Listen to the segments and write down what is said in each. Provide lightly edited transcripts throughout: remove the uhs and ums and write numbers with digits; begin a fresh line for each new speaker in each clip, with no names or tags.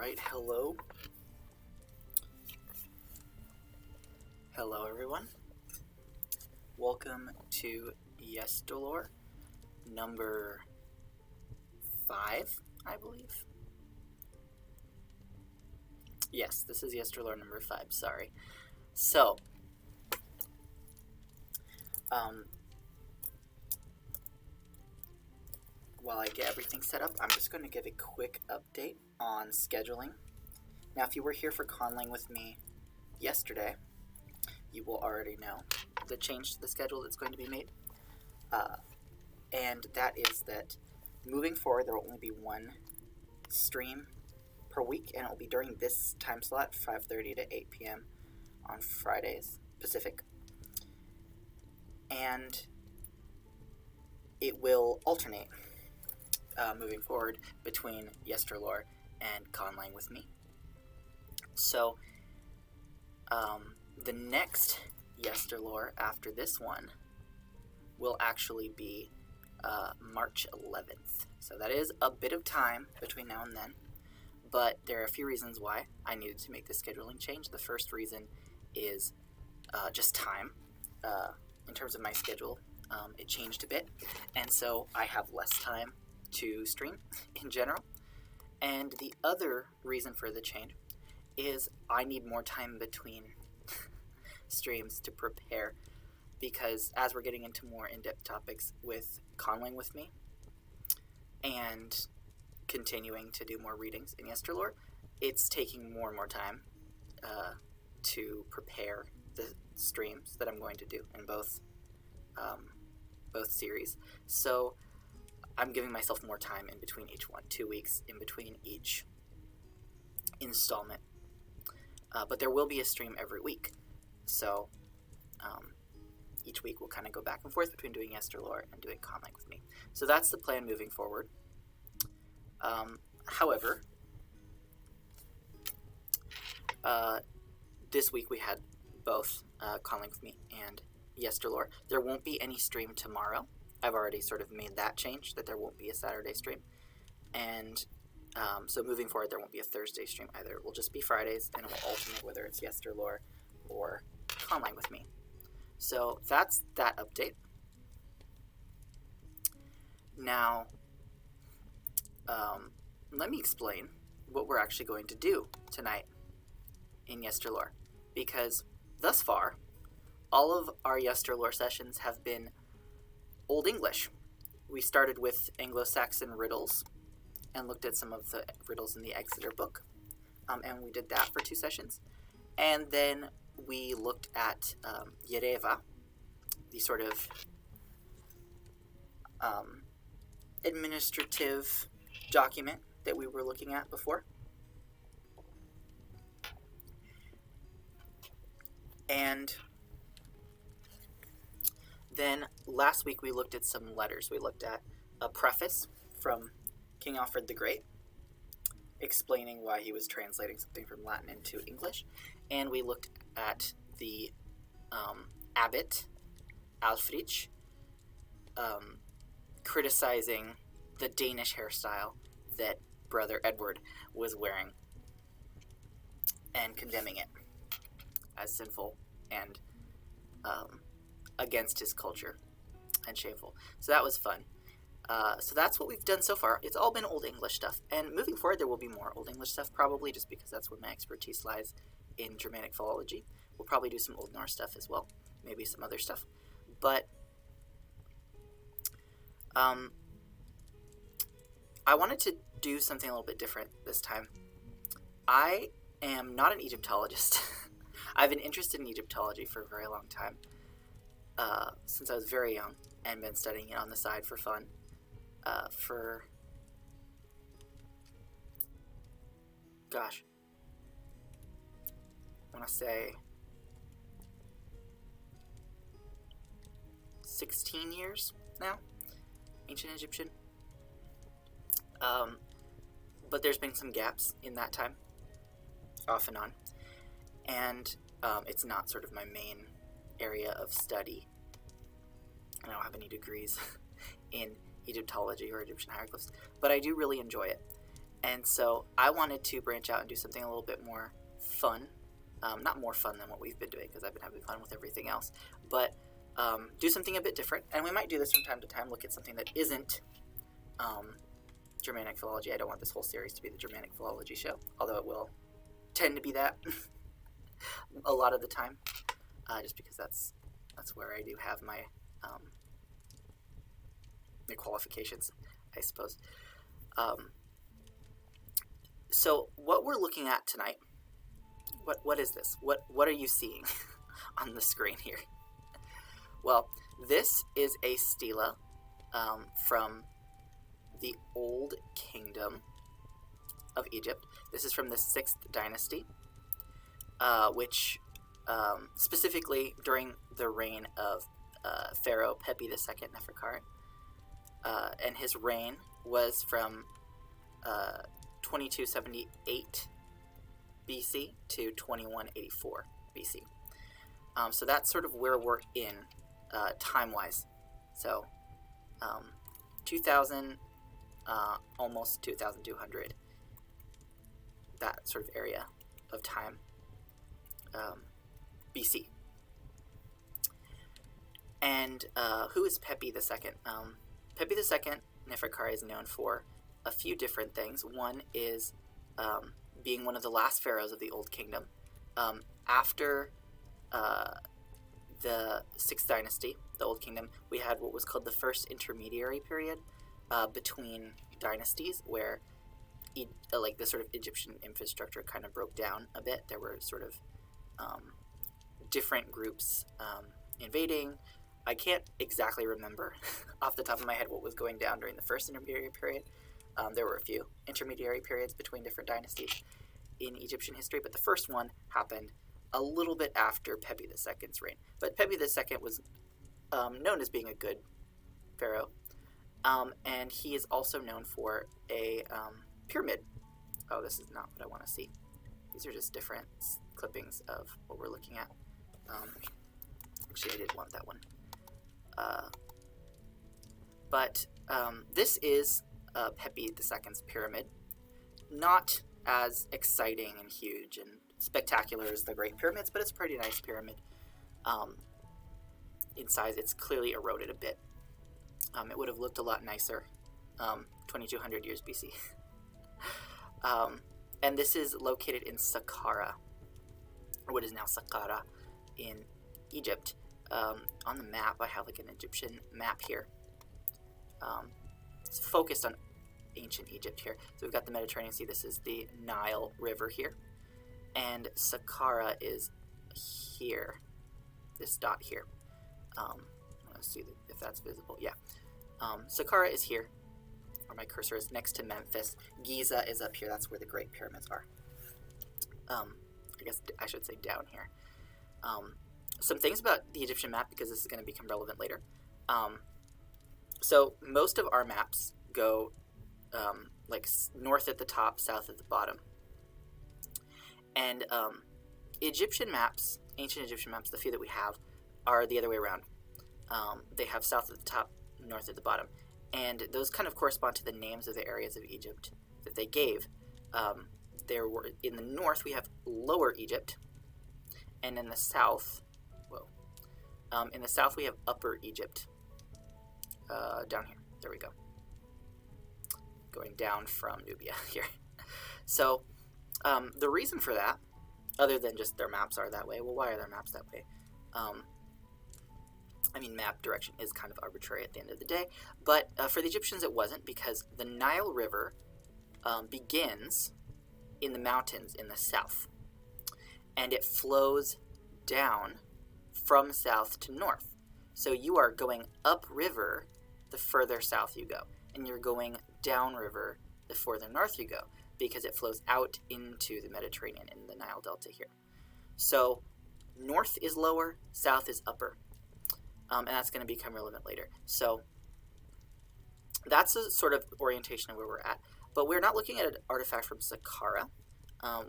Alright, hello. Hello everyone. Welcome to yesterlore number 5, I believe. Yes, this is yesterlore number 5, sorry. So, while I get everything set up, I'm just going to give a quick update on scheduling. Now, if you were here for conlang with me yesterday, you will already know the change to the schedule that's going to be made. And that is that moving forward, there will only be one stream per week, and it will be during this time slot, 5:30 to 8 p.m. on Fridays, Pacific. And it will alternate moving forward between yesterlore and conlang with me. So the next yesterlore after this one will actually be March 11th. So that is a bit of time between now and then, but there are a few reasons why I needed to make this scheduling change. The first reason is just time. In terms of my schedule, it changed a bit, and so I have less time to stream in general. And the other reason for the change is I need more time between streams to prepare, because as we're getting into more in-depth topics with conlang with me and continuing to do more readings in yesterlore, it's taking more and more time to prepare the streams that I'm going to do in both series. So I'm giving myself more time in between each one, 2 weeks in between each installment. But there will be a stream every week. So each week we'll kind of go back and forth between doing yesterlore and doing conlang with me. So that's the plan moving forward. However, this week we had both conlang with me and yesterlore. There won't be any stream tomorrow. I've already sort of made that change, that there won't be a Saturday stream. And so moving forward, there won't be a Thursday stream either. It will just be Fridays, and it will alternate whether it's yesterlore or conlang with me. So that's that update. Now, let me explain what we're actually going to do tonight in yesterlore, because thus far, all of our yesterlore sessions have been Old English. We started with Anglo-Saxon riddles and looked at some of the riddles in the Exeter book, and we did that for 2 sessions. And then we looked at Yereva, the sort of administrative document that we were looking at before. And then last week we looked at some letters. We looked at a preface from King Alfred the Great, explaining why he was translating something from Latin into English. And we looked at the abbot, Alfrich, criticizing the Danish hairstyle that Brother Edward was wearing and condemning it as sinful and against his culture and shameful. So that was fun. So that's what we've done so far. It's all been Old English stuff. And moving forward, there will be more Old English stuff, probably, just because that's where my expertise lies in Germanic philology. We'll probably do some Old Norse stuff as well, maybe some other stuff. But I wanted to do something a little bit different this time. I am not an Egyptologist. I've been interested in Egyptology for a very long time, since I was very young, and been studying it on the side for fun for, gosh, I want to say 16 years now, ancient Egyptian. But there's been some gaps in that time, off and on, and it's not sort of my main area of study. I don't have any degrees in Egyptology or Egyptian hieroglyphs, but I do really enjoy it. And so I wanted to branch out and do something a little bit more fun. Not more fun than what we've been doing, because I've been having fun with everything else, but do something a bit different. And we might do this from time to time, look at something that isn't Germanic philology. I don't want this whole series to be the Germanic philology show, although it will tend to be that a lot of the time, just because that's where I do have my qualifications, I suppose. So what we're looking at tonight, what is this? What are you seeing on the screen here? Well, this is a stela from the Old Kingdom of Egypt. This is from the 6th dynasty, which specifically during the reign of Pharaoh Pepi II Neferkare, and his reign was from 2278 BC to 2184 BC. So that's sort of where we're in time-wise. So 2000, almost 2200, that sort of area of time, BC. And who is Pepi II? Pepi II Neferkare is known for a few different things. One is being one of the last pharaohs of the Old Kingdom. After the 6th dynasty, the Old Kingdom, we had what was called the first intermediary period between dynasties, where like the sort of Egyptian infrastructure kind of broke down a bit. There were sort of different groups invading. I can't exactly remember off the top of my head what was going down during the first intermediary period. There were a few intermediary periods between different dynasties in Egyptian history, but the first one happened a little bit after Pepi II's reign. But Pepi II was known as being a good pharaoh, and he is also known for a pyramid. Oh, this is not what I want to see. These are just different clippings of what we're looking at. Actually, I didn't want that one. But this is Pepi II's pyramid. Not as exciting and huge and spectacular as the Great Pyramids, but it's a pretty nice pyramid. In size, it's clearly eroded a bit. It would have looked a lot nicer 2200 years BC. And this is located in Saqqara, or what is now Saqqara in Egypt. On the map, I have like an Egyptian map here. It's focused on ancient Egypt here. So we've got the Mediterranean Sea. This is the Nile River here. And Saqqara is here. This dot here. Let's see if that's visible. Yeah. Saqqara is here, where my cursor is, next to Memphis. Giza is up here. That's where the Great Pyramids are. I guess I should say down here. Some things about the Egyptian map, because this is going to become relevant later. So most of our maps go like north at the top, south at the bottom. And Egyptian maps, ancient Egyptian maps, the few that we have, are the other way around. They have south at the top, north at the bottom. And those kind of correspond to the names of the areas of Egypt that they gave. There were, in the north, we have Lower Egypt. And in the south, in the south we have Upper Egypt. Down here. There we go. Going down from Nubia here. So, the reason for that, other than just their maps are that way, well, why are their maps that way? I mean, map direction is kind of arbitrary at the end of the day, but for the Egyptians it wasn't, because the Nile River begins in the mountains in the south, and it flows down from south to north. So you are going upriver the further south you go, and you're going downriver the further north you go, because it flows out into the Mediterranean in the Nile Delta here. So north is lower, south is upper, and that's going to become relevant later. So that's a sort of orientation of where we're at, but we're not looking at an artifact from Saqqara.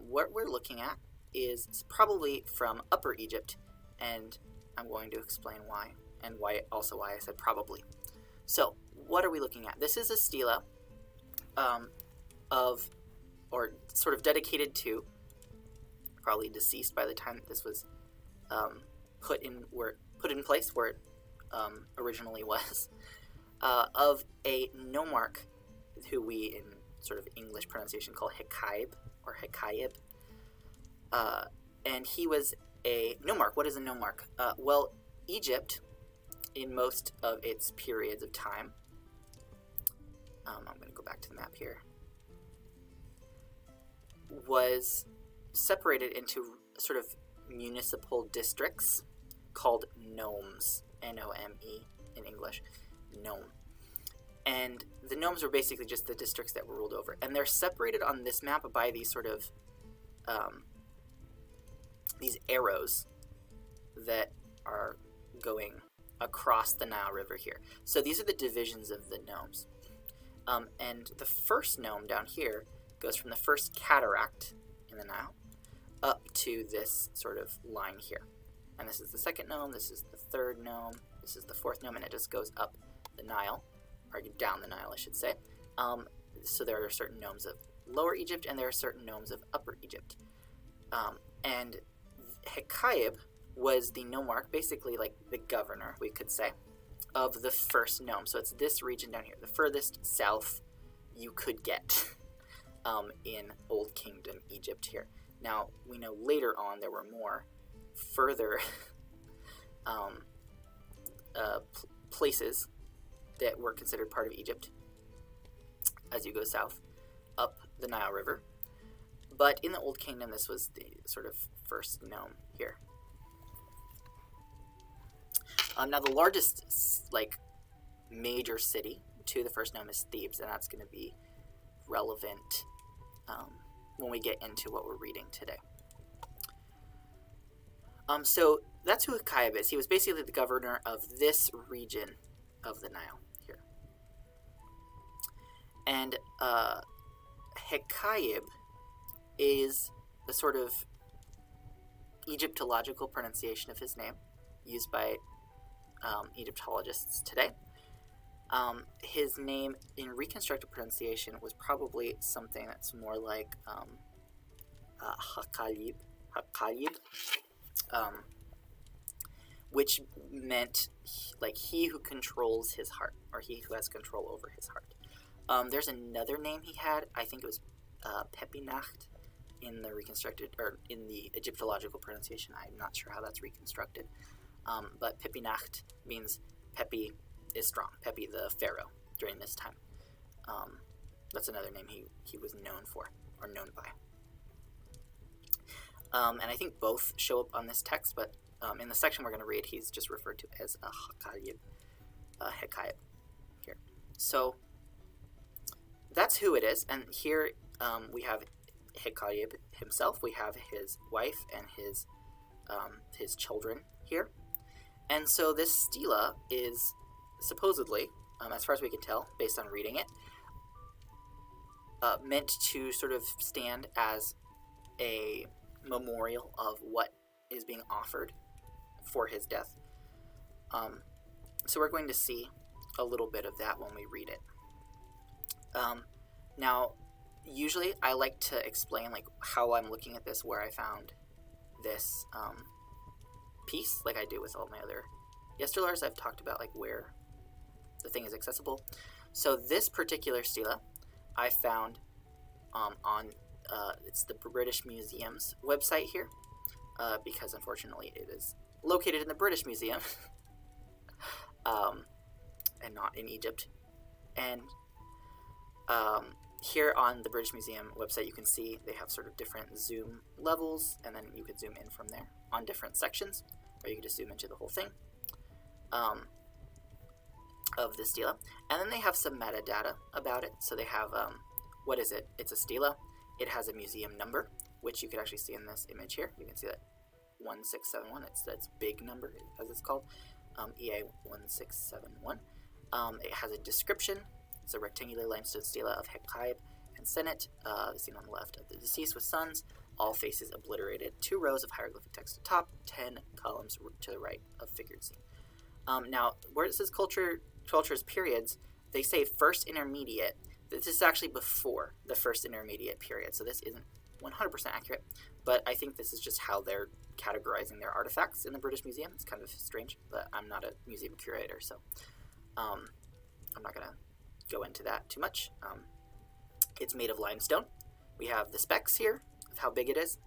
What we're looking at is probably from Upper Egypt, and I'm going to explain why, and why I said probably. So what are we looking at? This is a stela of or sort of dedicated to, probably deceased by the time that this was put in place where it originally was, of a nomarch who we in sort of English pronunciation call ḥeḳaib or ḥeḳaib. And he was a nomarch. What is a nomarch? Well, Egypt, in most of its periods of time, I'm going to go back to the map here, was separated into sort of municipal districts called nomes, N-O-M-E in English, nome. And the nomes were basically just the districts that were ruled over. And they're separated on this map by these sort of, these arrows that are going across the Nile River here. So these are the divisions of the nomes. And the first nome down here goes from the first cataract in the Nile up to this sort of line here. And this is the second nome, this is the third nome, this is the fourth nome, and it just goes up the Nile, or down the Nile, I should say. So there are certain nomes of Lower Egypt, and there are certain nomes of Upper Egypt. And ḥeḳaib was the nomarch, basically like the governor, we could say, of the first nome. So it's this region down here, the furthest south you could get in Old Kingdom Egypt here. Now, we know later on there were more further places that were considered part of Egypt as you go south up the Nile River. But in the Old Kingdom, this was the sort of first nome here. Now, the largest, like, major city to the first nome is Thebes, and that's going to be relevant when we get into what we're reading today. So that's who ḥeḳaib is. He was basically the governor of this region of the Nile here. And ḥeḳaib is the sort of Egyptological pronunciation of his name used by Egyptologists today. His name in reconstructed pronunciation was probably something that's more like ḥeḳaib, which meant like he who controls his heart, or he who has control over his heart. There's another name he had. I think it was pepi in the reconstructed, or in the Egyptological pronunciation. I'm not sure how that's reconstructed. But pepi means Pepi is strong. Pepi, the pharaoh, during this time. That's another name he was known for, or known by. And I think both show up on this text, but in the section we're going to read, he's just referred to as a ḥeḳaib here. So that's who it is. And here we have ḥeḳaib himself. We have his wife and his children here. And so this stela is supposedly, as far as we can tell, based on reading it, meant to sort of stand as a memorial of what is being offered for his death. So we're going to see a little bit of that when we read it. Now, usually I like to explain like how I'm looking at this, where I found this piece, like I do with all my other yesterlores. I've talked about like where the thing is accessible. So this particular stela I found on it's the British Museum's website here, because unfortunately it is located in the British Museum and not in Egypt. And here on the British Museum website, you can see they have sort of different zoom levels, and then you could zoom in from there on different sections, or you could just zoom into the whole thing of the stela. And then they have some metadata about it. So they have, what is it? It's a stela. It has a museum number, which you can actually see in this image here. You can see that 1671. It's that big number, as it's called, EA 1671. It has a description. It's a rectangular limestone stela of ḥeḳaib and Senate, the scene on the left of the deceased with sons, all faces obliterated, 2 rows of hieroglyphic text at top, 10 columns to the right of figured scene. Now, where it says cultures periods, they say first intermediate, this is actually before the first intermediate period, so this isn't 100% accurate, but I think this is just how they're categorizing their artifacts in the British Museum. It's kind of strange, but I'm not a museum curator, so I'm not going to go into that too much. It's made of limestone. We have the specs here of how big it is,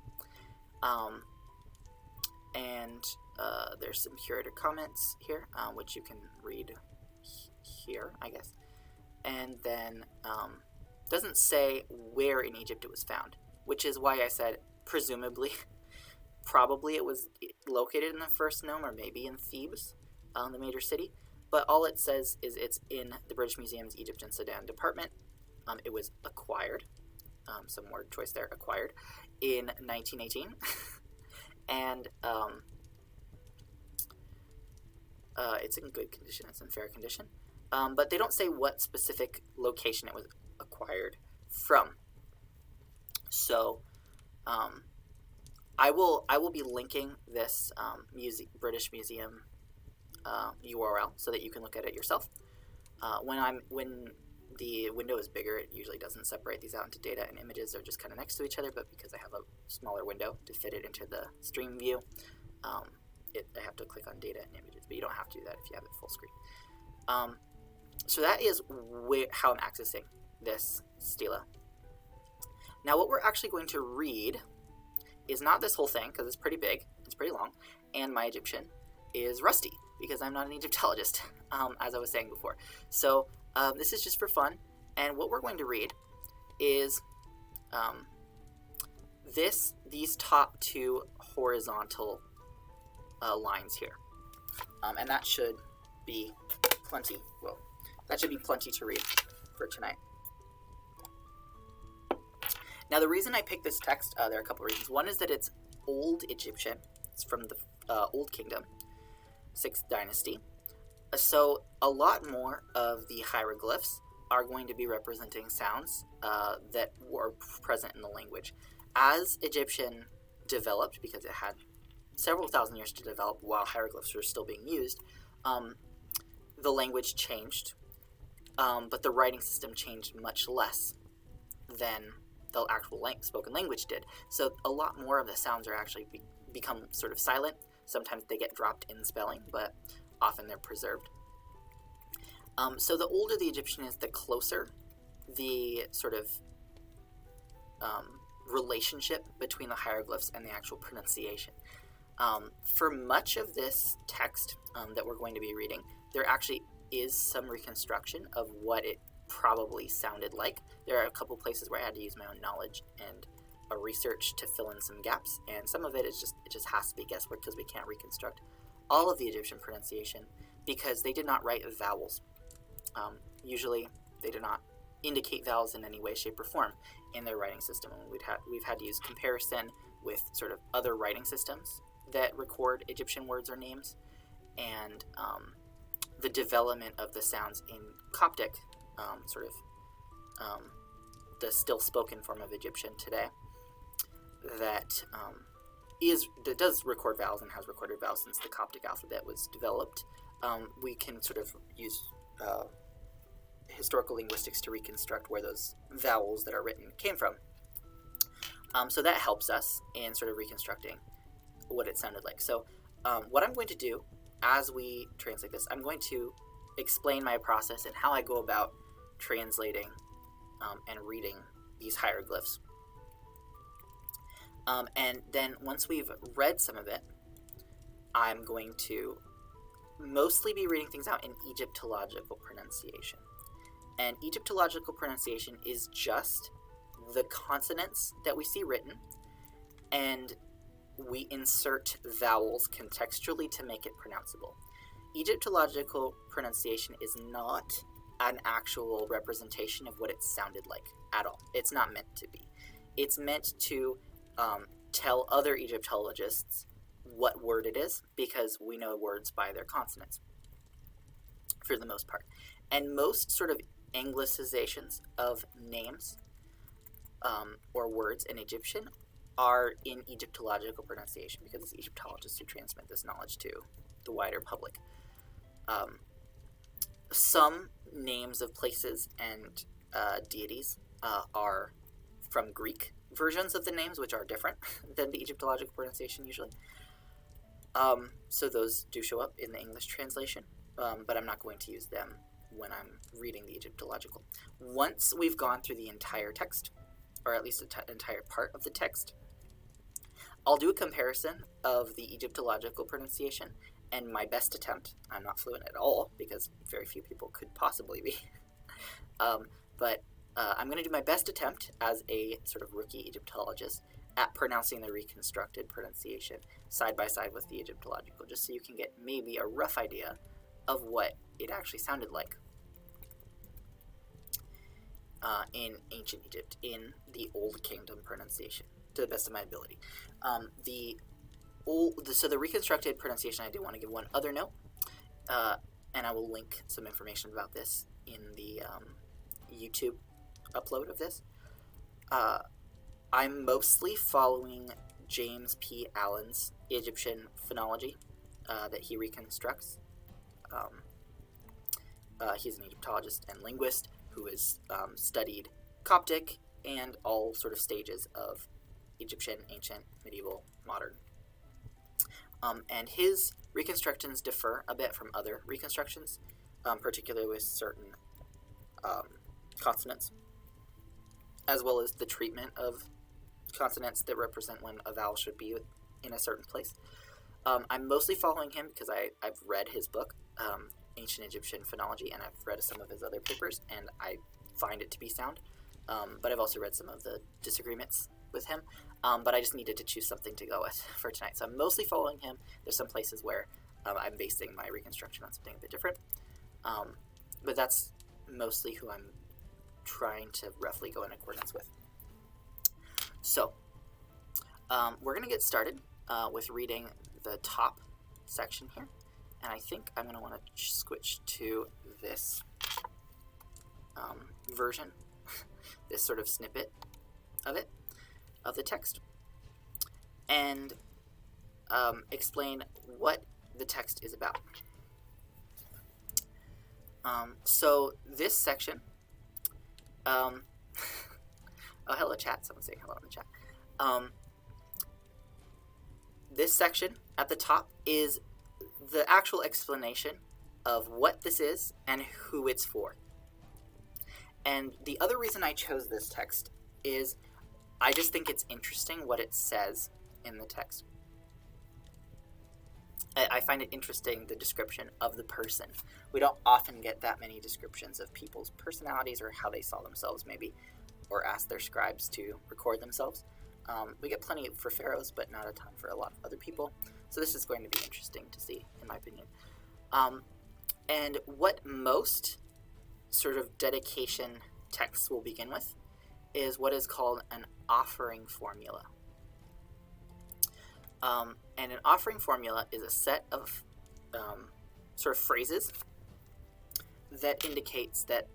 and there's some curator comments here, which you can read here, I guess. And then doesn't say where in Egypt it was found, which is why I said presumably, probably it was located in the first nome, or maybe in Thebes, the major city. But all it says is it's in the British Museum's Egypt and Sudan department. It was acquired, some word choice there, acquired, in 1918. And it's in good condition, it's in fair condition. But they don't say what specific location it was acquired from. So I will be linking this British Museum URL so that you can look at it yourself. When the window is bigger, it usually doesn't separate these out into data and images. They're just kind of next to each other, but because I have a smaller window to fit it into the stream view, I have to click on data and images, but you don't have to do that if you have it full screen. So that is how I'm accessing this stela. Now what we're actually going to read is not this whole thing, because it's pretty big, it's pretty long, and my Egyptian is rusty, because I'm not an Egyptologist, as I was saying before. So this is just for fun, and what we're going to read is these top two horizontal lines here. And that should be plenty. Well, that should be plenty to read for tonight. Now, the reason I picked this text, there are a couple reasons. One is that it's Old Egyptian. It's from the Old Kingdom, 6th dynasty. So a lot more of the hieroglyphs are going to be representing sounds that were present in the language. As Egyptian developed, because it had several thousand years to develop while hieroglyphs were still being used, the language changed, but the writing system changed much less than the actual spoken language did. So a lot more of the sounds are actually become sort of silent. Sometimes they get dropped in spelling, but often they're preserved. So the older the Egyptian is, the closer the sort of relationship between the hieroglyphs and the actual pronunciation. For much of this text that we're going to be reading, there actually is some reconstruction of what it probably sounded like. There are a couple places where I had to use my own knowledge and a research to fill in some gaps, and some of it is it just has to be guesswork because we can't reconstruct all of the Egyptian pronunciation because they did not write vowels. Usually they do not indicate vowels in any way, shape, or form in their writing system. And we've had to use comparison with sort of other writing systems that record Egyptian words or names, and the development of the sounds in Coptic, the still spoken form of Egyptian today, that does record vowels and has recorded vowels since the Coptic alphabet was developed. We can sort of use historical linguistics to reconstruct where those vowels that are written came from. So that helps us in sort of reconstructing what it sounded like. So what I'm going to do as we translate this, I'm going to explain my process and how I go about translating and reading these hieroglyphs. And then once we've read some of it, I'm going to mostly be reading things out in Egyptological pronunciation. And Egyptological pronunciation is just the consonants that we see written, and we insert vowels contextually to make it pronounceable. Egyptological pronunciation is not an actual representation of what it sounded like at all. It's not meant to be. It's meant to tell other Egyptologists what word it is, because we know words by their consonants for the most part. And most sort of anglicizations of names or words in Egyptian are in Egyptological pronunciation, because it's Egyptologists who transmit this knowledge to the wider public. Some names of places and deities are from Greek versions of the names, which are different than the Egyptological pronunciation usually. So those do show up in the English translation, but I'm not going to use them when I'm reading the Egyptological. Once we've gone through the entire text, or at least the entire part of the text, I'll do a comparison of the Egyptological pronunciation and my best attempt. I'm not fluent at all, because very few people could possibly be. But I'm going to do my best attempt as a sort of rookie Egyptologist at pronouncing the reconstructed pronunciation side by side with the Egyptological, just so you can get maybe a rough idea of what it actually sounded like in ancient Egypt, in the Old Kingdom pronunciation, to the best of my ability. So the reconstructed pronunciation, I do want to give one other note, and I will link some information about this in the YouTube upload of this. I'm mostly following James P. Allen's Egyptian phonology that he reconstructs. He's an Egyptologist and linguist who has studied Coptic and all sort of stages of Egyptian, ancient, medieval, modern. And his reconstructions differ a bit from other reconstructions, particularly with certain consonants, as well as the treatment of consonants that represent when a vowel should be in a certain place. I'm mostly following him because I've read his book, Ancient Egyptian Phonology, and I've read some of his other papers, and I find it to be sound. But I've also read some of the disagreements with him, but I just needed to choose something to go with for tonight. So I'm mostly following him. There's some places where I'm basing my reconstruction on something a bit different, but that's mostly who I'm trying to roughly go in accordance with. So we're going to get started with reading the top section here, and I think I'm going to want to switch to this version, this sort of snippet of it, of the text, and explain what the text is about. So this section, oh, hello chat, someone's saying hello in the chat. This section at the top is the actual explanation of what this is and who it's for. And the other reason I chose this text is I just think it's interesting what it says in the text. I find it interesting, the description of the person. We don't often get that many descriptions of people's personalities or how they saw themselves maybe, or ask their scribes to record themselves. We get plenty for pharaohs, but not a ton for a lot of other people. So this is going to be interesting to see, in my opinion. And what most sort of dedication texts will begin with is what is called an offering formula. And an offering formula is a set of sort of phrases that indicates that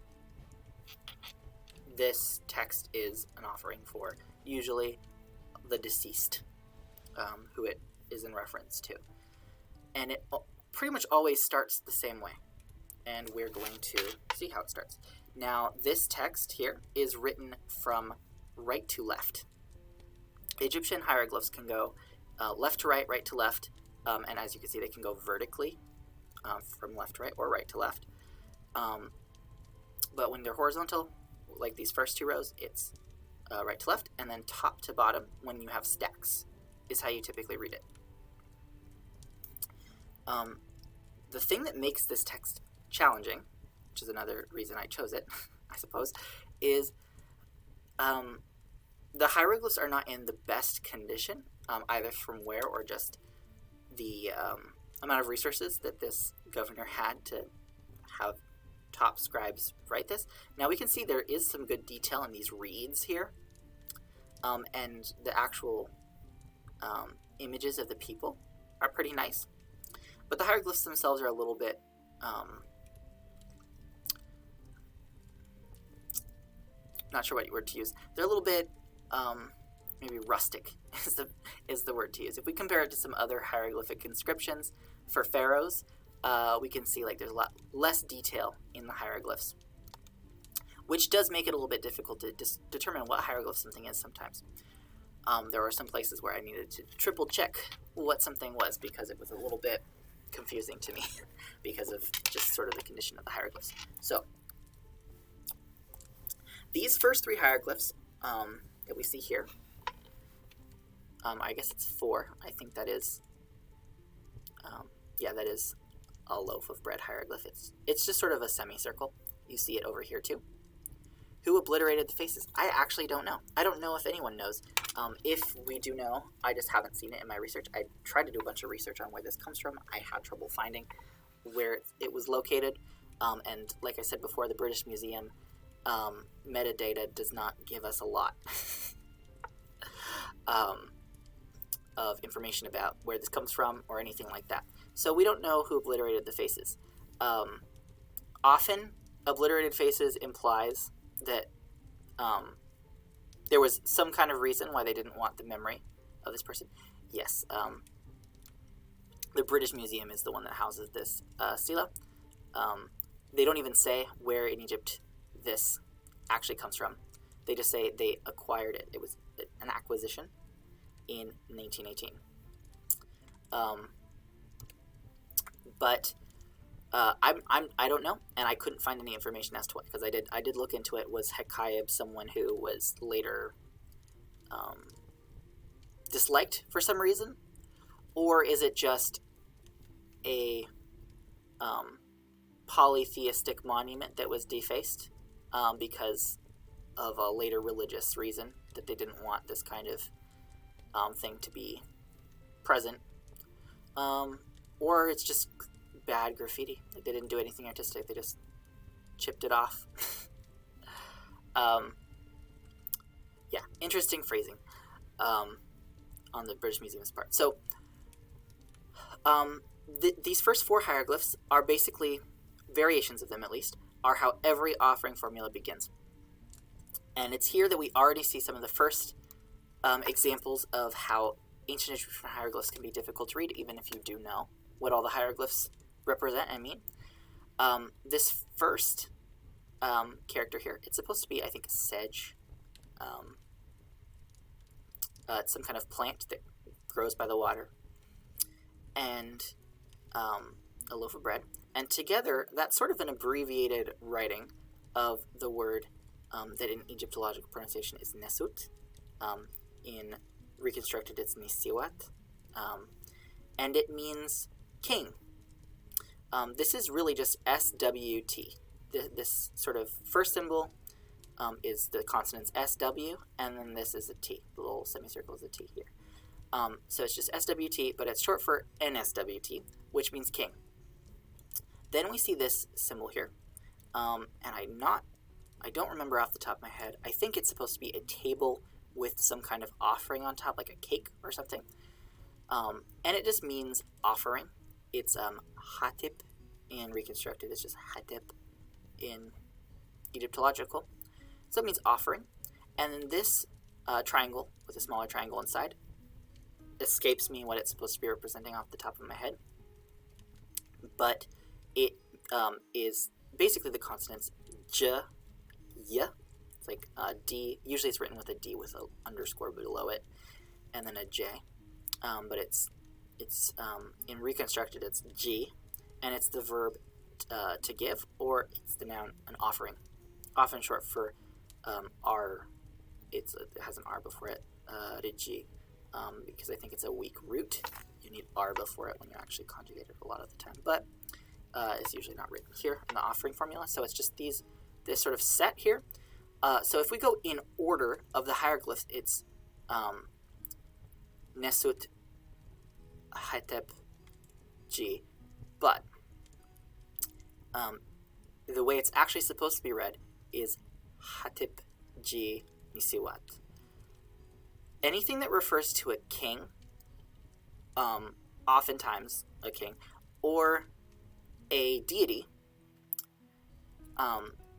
this text is an offering for usually the deceased, who it is in reference to. And it pretty much always starts the same way. And we're going to see how it starts. Now, this text here is written from right to left. Egyptian hieroglyphs can go left to right, right to left, and as you can see, they can go vertically from left to right or right to left. But when they're horizontal, like these first two rows, it's right to left, and then top to bottom when you have stacks is how you typically read it. The thing that makes this text challenging, which is another reason I chose it, I suppose, is the hieroglyphs are not in the best condition, either from wear or just the amount of resources that this governor had to have top scribes write this. Now we can see there is some good detail in these reeds here, and the actual images of the people are pretty nice. But the hieroglyphs themselves are a little bit not sure what word to use. They're a little bit maybe rustic is the word to use. If we compare it to some other hieroglyphic inscriptions for pharaohs, we can see like there's a lot less detail in the hieroglyphs. which does make it a little bit difficult to determine what hieroglyph something is sometimes. There were some places where I needed to triple check what something was because it was a little bit confusing to me because of just sort of the condition of the hieroglyphs. So these first 3 hieroglyphs that we see here, I guess it's 4. I think that is, yeah, that is a loaf of bread hieroglyph. It's just sort of a semicircle. You see it over here too. Who obliterated the faces? I actually don't know. I don't know if anyone knows. If we do know, I just haven't seen it in my research. I tried to do a bunch of research on where this comes from. I had trouble finding where it was located. And like I said before, the British Museum metadata does not give us a lot of information about where this comes from or anything like that. So we don't know who obliterated the faces. Often, obliterated faces implies that there was some kind of reason why they didn't want the memory of this person. Yes, the British Museum is the one that houses this stela. They don't even say where in Egypt this actually comes from. They just say they acquired it. It was an acquisition in 1918. But I don't know, and I couldn't find any information as to what, because I did look into it. Was ḥeḳaib someone who was later disliked for some reason, or is it just a polytheistic monument that was defaced because of a later religious reason that they didn't want this kind of thing to be present, or it's just bad graffiti. Like, they didn't do anything artistic, they just chipped it off. Yeah, interesting phrasing on the British Museum's part. So these first 4 hieroglyphs are basically variations of them, at least, are how every offering formula begins. And it's here that we already see some of the first examples of how ancient Egyptian hieroglyphs can be difficult to read, even if you do know what all the hieroglyphs represent and mean. This first character here, it's supposed to be, I think, a sedge. It's some kind of plant that grows by the water, and a loaf of bread. And together, that's sort of an abbreviated writing of the word that in Egyptological pronunciation is nesut. In reconstructed, it's nisiwat. And it means king. This is really just SWT. This sort of first symbol is the consonants SW, and then this is a T. The little semicircle is a T here. So it's just SWT, but it's short for NSWT, which means king. Then we see this symbol here, and I don't remember off the top of my head. I think it's supposed to be a table with some kind of offering on top, like a cake or something. And it just means offering. It's ḥeḳaib in reconstructed. It's just ḥeḳaib in Egyptological. So it means offering. And then this triangle with a smaller triangle inside escapes me what it's supposed to be representing off the top of my head. But it is basically the consonants J, Y. It's like D. Usually it's written with a D with an underscore below it, and then a J. But it's in reconstructed, it's G, and it's the verb to give, or it's the noun an offering, often short for R. It has an R before it, Rigi, because I think it's a weak root. You need R before it when you actually conjugate it a lot of the time, but it's usually not written here in the offering formula. So it's just this sort of set here. So if we go in order of the hieroglyphs, it's Nesut, ḥeḳaib, G, but the way it's actually supposed to be read is ḥeḳaib, G, nisiwat. Anything that refers to a king, oftentimes a king, or a deity,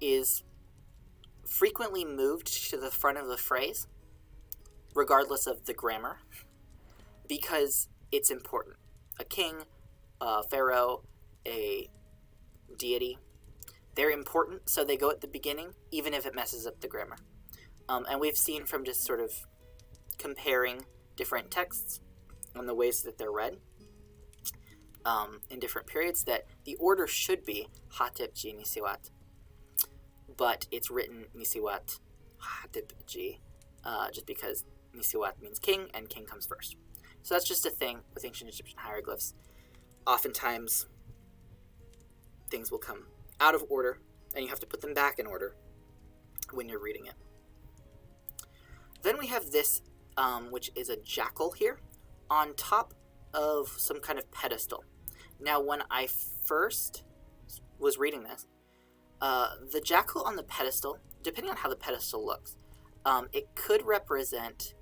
is frequently moved to the front of the phrase, regardless of the grammar, because it's important. A king, a pharaoh, a deity, they're important, so they go at the beginning, even if it messes up the grammar. And we've seen from just sort of comparing different texts and the ways that they're read in different periods that the order should be ḥeḳaib ji nisiwat, but it's written nisiwat ḥeḳaib ji just because nisiwat means king and king comes first. So that's just a thing with ancient Egyptian hieroglyphs. Oftentimes things will come out of order and you have to put them back in order when you're reading it. Then we have this, which is a jackal here, on top of some kind of pedestal. Now, when I first was reading this, the jackal on the pedestal, depending on how the pedestal looks, it could represent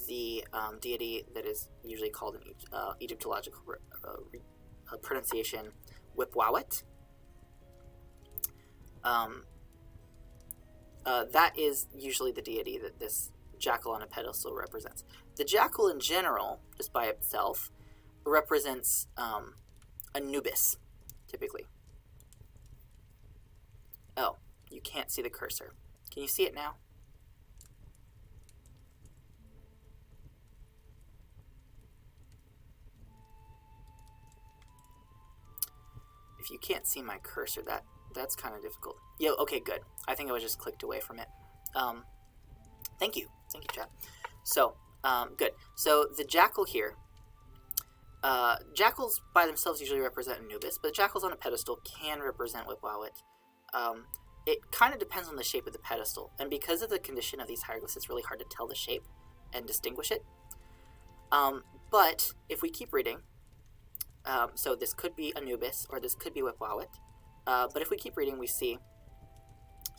the deity that is usually called in Egyptological pronunciation Wipwawet. That is usually the deity that this jackal on a pedestal represents. The jackal in general, just by itself, represents Anubis, typically. Oh, you can't see the cursor. Can you see it now? If you can't see my cursor, that's kind of difficult. Yeah, okay, good. I think I was just clicked away from it. Thank you, chat. So, good. So the jackal here, jackals by themselves usually represent Anubis, but jackals on a pedestal can represent Wipwawet. It kind of depends on the shape of the pedestal, and because of the condition of these hieroglyphs, it's really hard to tell the shape and distinguish it. But if we keep reading, so this could be Anubis, or this could be Wipwawet, but if we keep reading, we see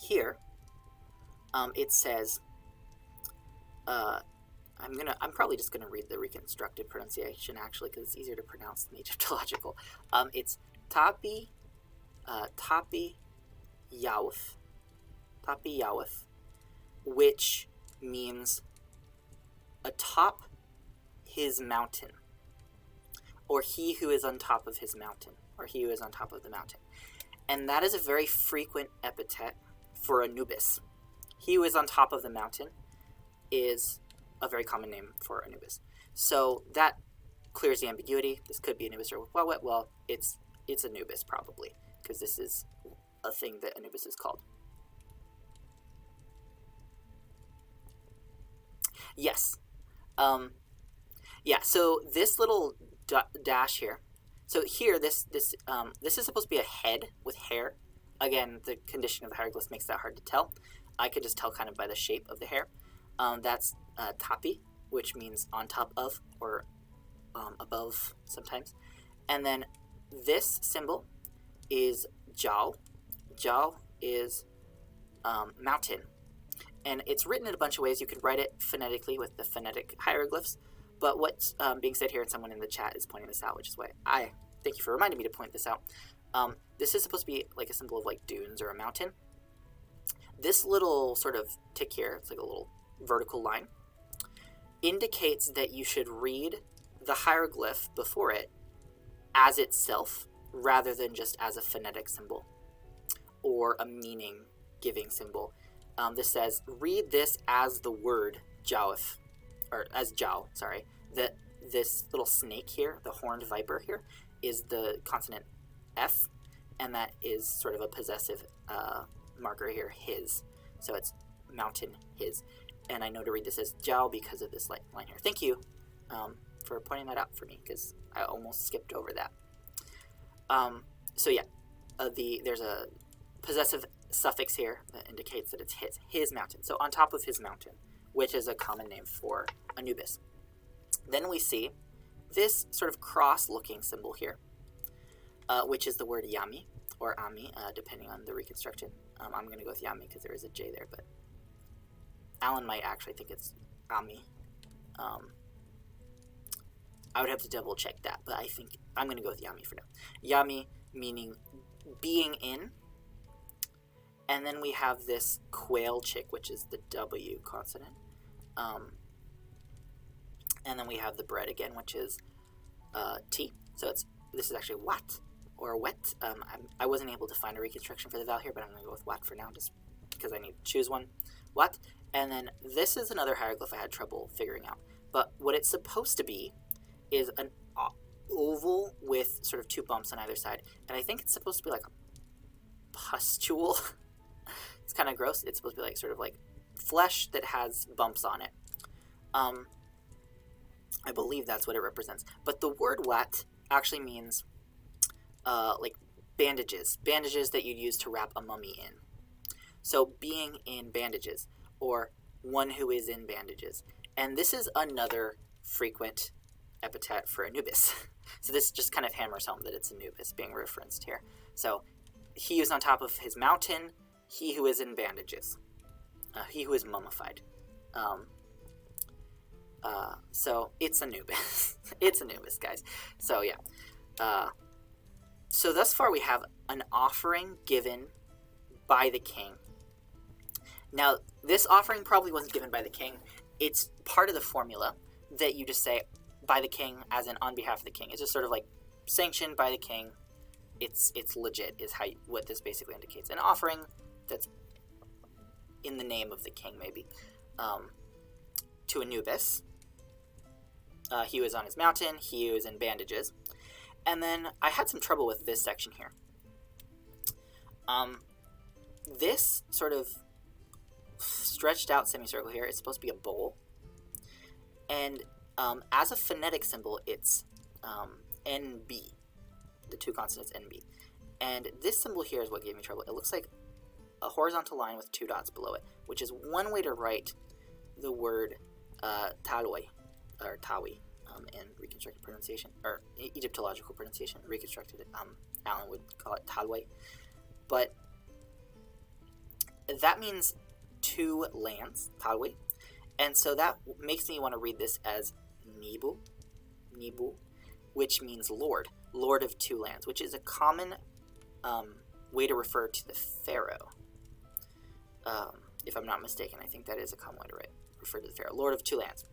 here, it says, I'm probably just gonna read the reconstructed pronunciation actually because it's easier to pronounce than the Egyptological. It's Tapi Yawth, which means atop his mountain, or he who is on top of his mountain, or he who is on top of the mountain. And that is a very frequent epithet for Anubis. He who is on top of the mountain is a very common name for Anubis. So that clears the ambiguity. This could be Anubis or Wipwawet. Well, it's Anubis probably, because this is a thing that Anubis is called. Yes. Yeah, so this little dash here. So here, this is supposed to be a head with hair. Again, the condition of the hieroglyphs makes that hard to tell. I could just tell kind of by the shape of the hair. That's tapi, which means on top of, or above sometimes. And then this symbol is Jal. Jal is mountain. And it's written in a bunch of ways. You could write it phonetically with the phonetic hieroglyphs. But what's being said here, and someone in the chat is pointing this out, which is why I thank you for reminding me to point this out. This is supposed to be like a symbol of like dunes or a mountain. This little sort of tick here, it's like a little vertical line, indicates that you should read the hieroglyph before it as itself rather than just as a phonetic symbol or a meaning-giving symbol. This says, read this as the word Jawf, or as Jal, sorry. This little snake here, the horned viper here, is the consonant F, and that is sort of a possessive marker here, his. So it's mountain, his. And I know to read this as Jal because of this line here. Thank you for pointing that out for me, because I almost skipped over that. So yeah, there's a possessive suffix here that indicates that it's his mountain. So on top of his mountain, which is a common name for Anubis. Then we see this sort of cross-looking symbol here, which is the word Yami, or Ami, depending on the reconstruction. I'm going to go with Yami because there is a J there, but Alan might actually think it's Ami. I would have to double check that, but I think I'm going to go with Yami for now. Yami meaning being in. And then we have this quail chick, which is the W consonant. And then we have the bread again, which is T. So this is actually Wat, or wet. I wasn't able to find a reconstruction for the vowel here, but I'm going to go with wat for now, just because I need to choose one. Wat. And then this is another hieroglyph I had trouble figuring out. But what it's supposed to be is an oval with sort of two bumps on either side. And I think it's supposed to be like a pustule. It's kind of gross. It's supposed to be like sort of like flesh that has bumps on it. I believe that's what it represents. But the word wat actually means like bandages. Bandages that you'd use to wrap a mummy in. So being in bandages, or one who is in bandages. And this is another frequent epithet for Anubis. So this just kind of hammers home that it's Anubis being referenced here. So he who's on top of his mountain, he who is in bandages, he who is mummified. So it's Anubis. It's Anubis, guys. So yeah. So thus far we have an offering given by the king. Now, this offering probably wasn't given by the king. It's part of the formula that you just say by the king, as in on behalf of the king. It's just sort of like sanctioned by the king. It's legit, is what this basically indicates. An offering that's in the name of the king, maybe, to Anubis. He was on his mountain. He was in bandages. And then I had some trouble with this section here. This sort of stretched out semicircle here is supposed to be a bowl. And as a phonetic symbol, it's NB, the two consonants NB. And this symbol here is what gave me trouble. It looks like a horizontal line with two dots below it, which is one way to write the word taloi, or tawi, in reconstructed pronunciation, or Egyptological pronunciation. Reconstructed it, Alan would call it taloi. But that means two lands, taloi. And so that makes me want to read this as Nibu, which means Lord of two lands, which is a common way to refer to the pharaoh. If I'm not mistaken, I think that is a common way to refer to the pharaoh, Lord of two lands.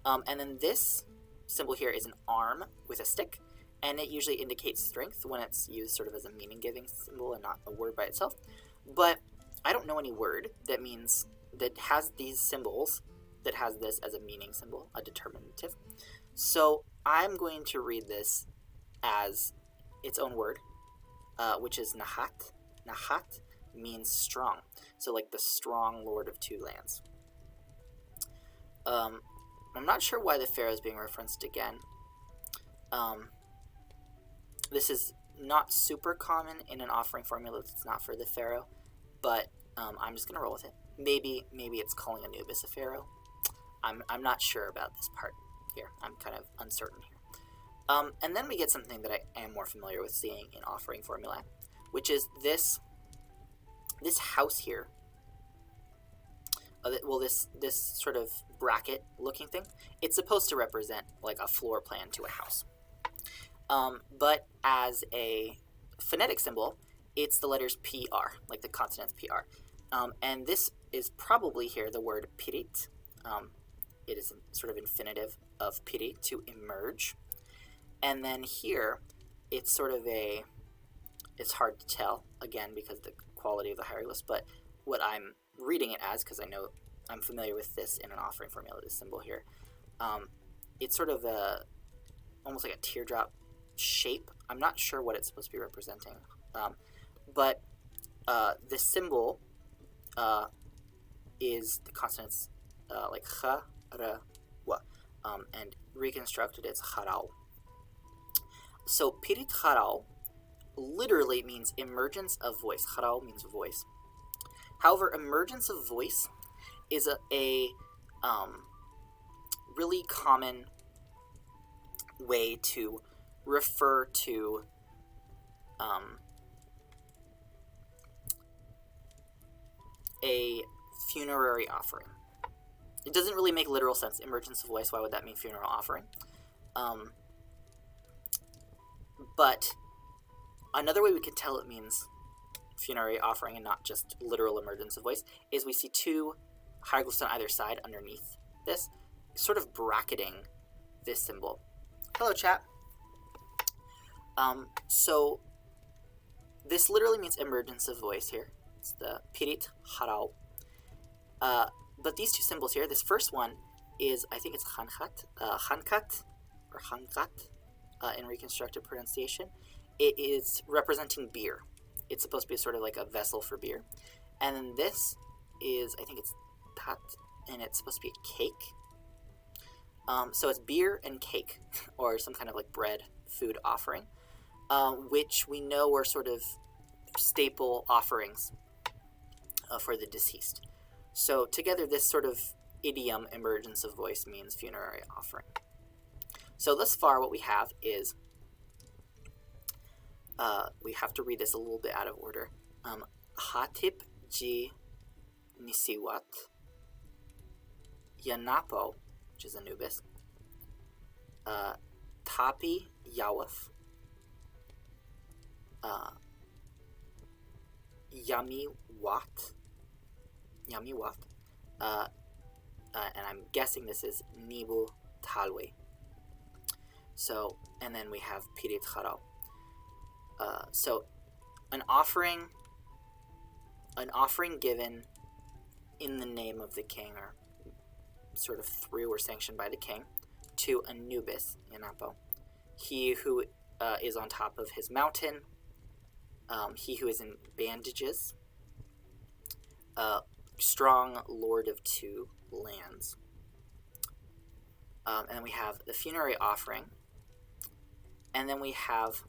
And then this symbol here is an arm with a stick, and it usually indicates strength when it's used sort of as a meaning-giving symbol and not a word by itself. But I don't know any word that has these symbols, that has this as a meaning symbol, a determinative. So I'm going to read this as its own word, which is nahat. Nahat means strong. So like the strong lord of two lands. I'm not sure why the pharaoh is being referenced again. This is not super common in an offering formula that's not for the pharaoh, but I'm just going to roll with it. Maybe it's calling Anubis a pharaoh. I'm not sure about this part here. I'm kind of uncertain here. And then we get something that I am more familiar with seeing in offering formula, which is this house here. This sort of bracket-looking thing. It's supposed to represent like a floor plan to a house. But as a phonetic symbol, it's the letters PR, like the consonants PR. And this is probably here the word pirit. It is a sort of infinitive of piri, to emerge. And then here, it's sort of it's hard to tell, again, because of the quality of the hieroglyphs, but what I'm reading it as, because I know I'm familiar with this in an offering formula, this symbol here, it's sort of almost like a teardrop shape. I'm not sure what it's supposed to be representing, but the symbol is the consonants like cha, ra, wa, and reconstructed it's harao. So pirit harao literally means emergence of voice. Harao means voice. However, emergence of voice is a really common way to refer to a funerary offering. It doesn't really make literal sense, emergence of voice. Why would that mean funeral offering? But another way we could tell it means funerary offering and not just literal emergence of voice is we see two hieroglyphs on either side underneath this, sort of bracketing this symbol. Hello, chat. So this literally means emergence of voice here. It's the pirit harau. But these two symbols here, this first one is, I think it's hankat, or hankat, in reconstructed pronunciation. It is representing beer. It's supposed to be sort of like a vessel for beer. And then this is, I think it's tat, and it's supposed to be a cake. So it's beer and cake, or some kind of like bread food offering, which we know were sort of staple offerings for the deceased. So together, this sort of idiom, emergence of voice, means funerary offering. So thus far, what we have is, we have to read this a little bit out of order. Hatip ji nisiwat, Yanapo, which is Anubis, Tapi Yawaf, Yamiwat, and I'm guessing this is Nibu Talwe. So, and then we have Pirit Harau. So, an offering given in the name of the king, or sort of through or sanctioned by the king, to Anubis, Yanapo, he who is on top of his mountain, he who is in bandages, strong lord of two lands. And then we have the funerary offering, and then we have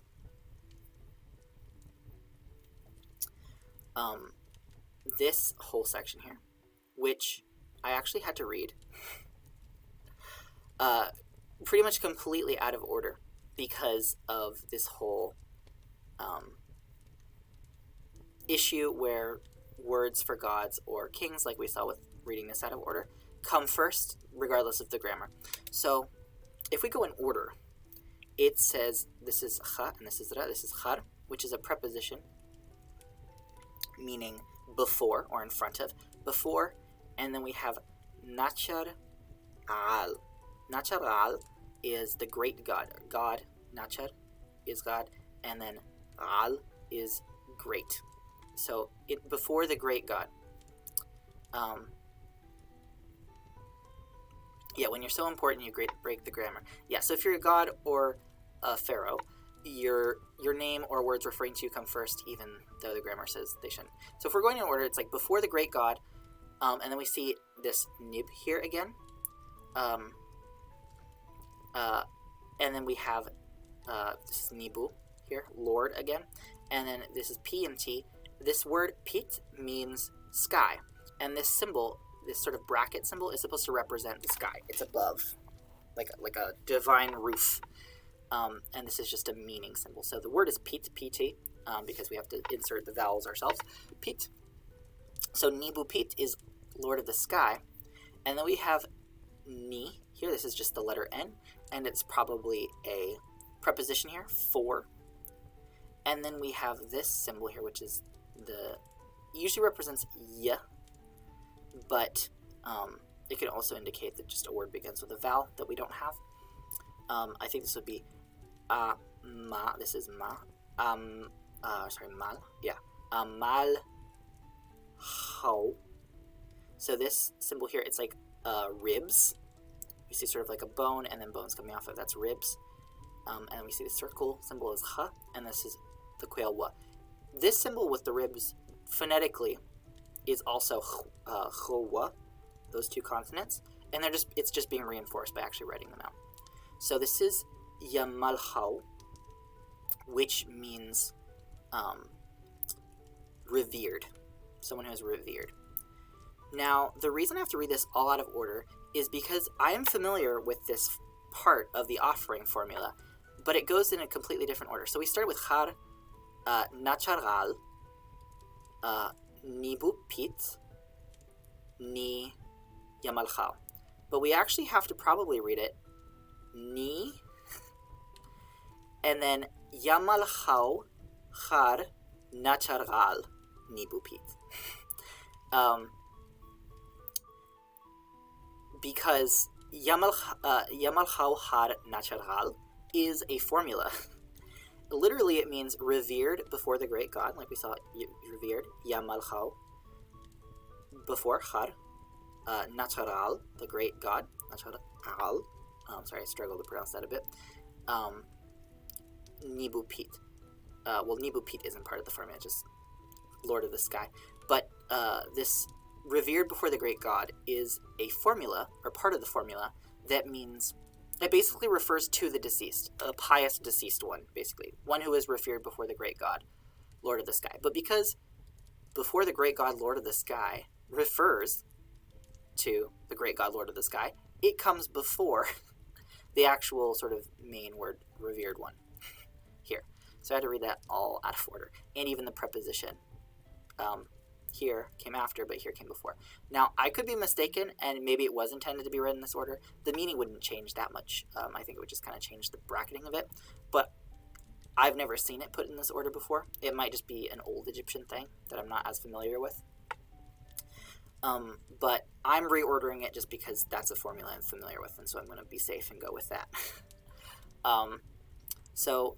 this whole section here, which I actually had to read pretty much completely out of order because of this whole issue where words for gods or kings, like we saw with reading this out of order, come first regardless of the grammar. So if we go in order, it says this is ha and this is ra, this is har, which is a preposition meaning before or in front of, before, and then we have nachar al. Nachar al is the great god. God, nachar is God, and then al is great. So it before the great god. Yeah, when you're so important, you break the grammar. Yeah, so if you're a god or a pharaoh, your name or words referring to you come first, even though the grammar says they shouldn't. So if we're going in order, it's like before the great god, and then we see this nib here again, and then we have this is nibu here, lord again, and then this is p and t. This word pit means sky, and this symbol, this sort of bracket symbol, is supposed to represent the sky. It's above, like a divine roof. And this is just a meaning symbol. So the word is pit, pt, because we have to insert the vowels ourselves. Pit. So Nibu Pit is Lord of the Sky. And then we have ni here. This is just the letter N. And it's probably a preposition here, for. And then we have this symbol here, which is usually represents y, but it can also indicate that just a word begins with a vowel that we don't have. I think this would be ma. This is ma. Mal. Yeah. Mal. How. So this symbol here, it's like ribs. You see sort of like a bone, and then bones coming off of it. That's ribs. And then we see the circle symbol is ha, and this is the quail wa. This symbol with the ribs phonetically is also wa, those two consonants, and it's just being reinforced by actually writing them out. So this is Yamalhau, which means revered, someone who is revered. Now, the reason I have to read this all out of order is because I am familiar with this part of the offering formula, but it goes in a completely different order. So we start with Har, Nacharal, Nibu Pit, Ni Yamalhau. But we actually have to probably read it Ni, and then Yamalhau, Har, Nacharal, Nibu Pit. Because Yamalhau Har Nacharal is a formula, Literally, it means revered before the great god, like we saw revered, ya malchau, before Har, natural, the great god, natural, sorry, I struggle to pronounce that a bit, Nibupit. Well, Nibupit isn't part of the formula, just Lord of the Sky. But this revered before the great god is a formula, or part of the formula, that means, it basically refers to the deceased, a pious deceased one, basically. One who is revered before the great god, Lord of the Sky. But because before the great god, Lord of the Sky, refers to the great god, Lord of the Sky, it comes before the actual sort of main word, revered one, here. So I had to read that all out of order. And even the preposition here came after, but here came before. Now, I could be mistaken, and maybe it was intended to be read in this order. The meaning wouldn't change that much. I think it would just kind of change the bracketing of it. But I've never seen it put in this order before. It might just be an old Egyptian thing that I'm not as familiar with. But I'm reordering it just because that's a formula I'm familiar with, and so I'm going to be safe and go with that. So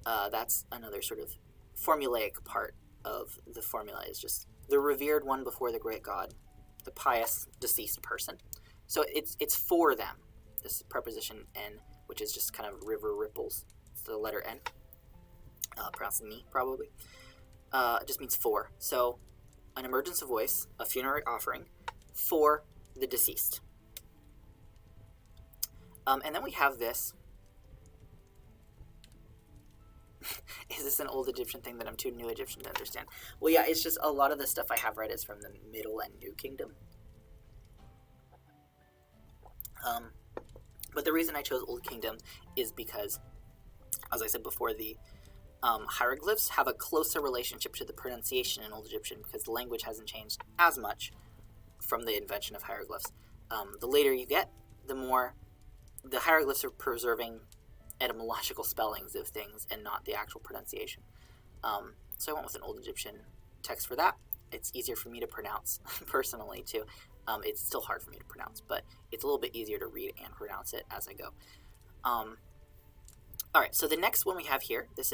that's another sort of formulaic part of the formula, is just the revered one before the great god, the pious deceased person. So it's for them, this preposition N, which is just kind of river ripples. It's the letter N, pronounced me probably. It just means for. So an emergency voice, a funerary offering for the deceased. And then we have this. Is this an old Egyptian thing that I'm too new Egyptian to understand? Well, yeah, it's just a lot of the stuff I have read is from the Middle and New Kingdom. But the reason I chose Old Kingdom is because, as I said before, the hieroglyphs have a closer relationship to the pronunciation in Old Egyptian because the language hasn't changed as much from the invention of hieroglyphs. The later you get, the more the hieroglyphs are preserving etymological spellings of things and not the actual pronunciation. So I went with an Old Egyptian text for that. It's easier for me to pronounce, personally, too. It's still hard for me to pronounce, but it's a little bit easier to read and pronounce it as I go. Alright, so the next one we have here, this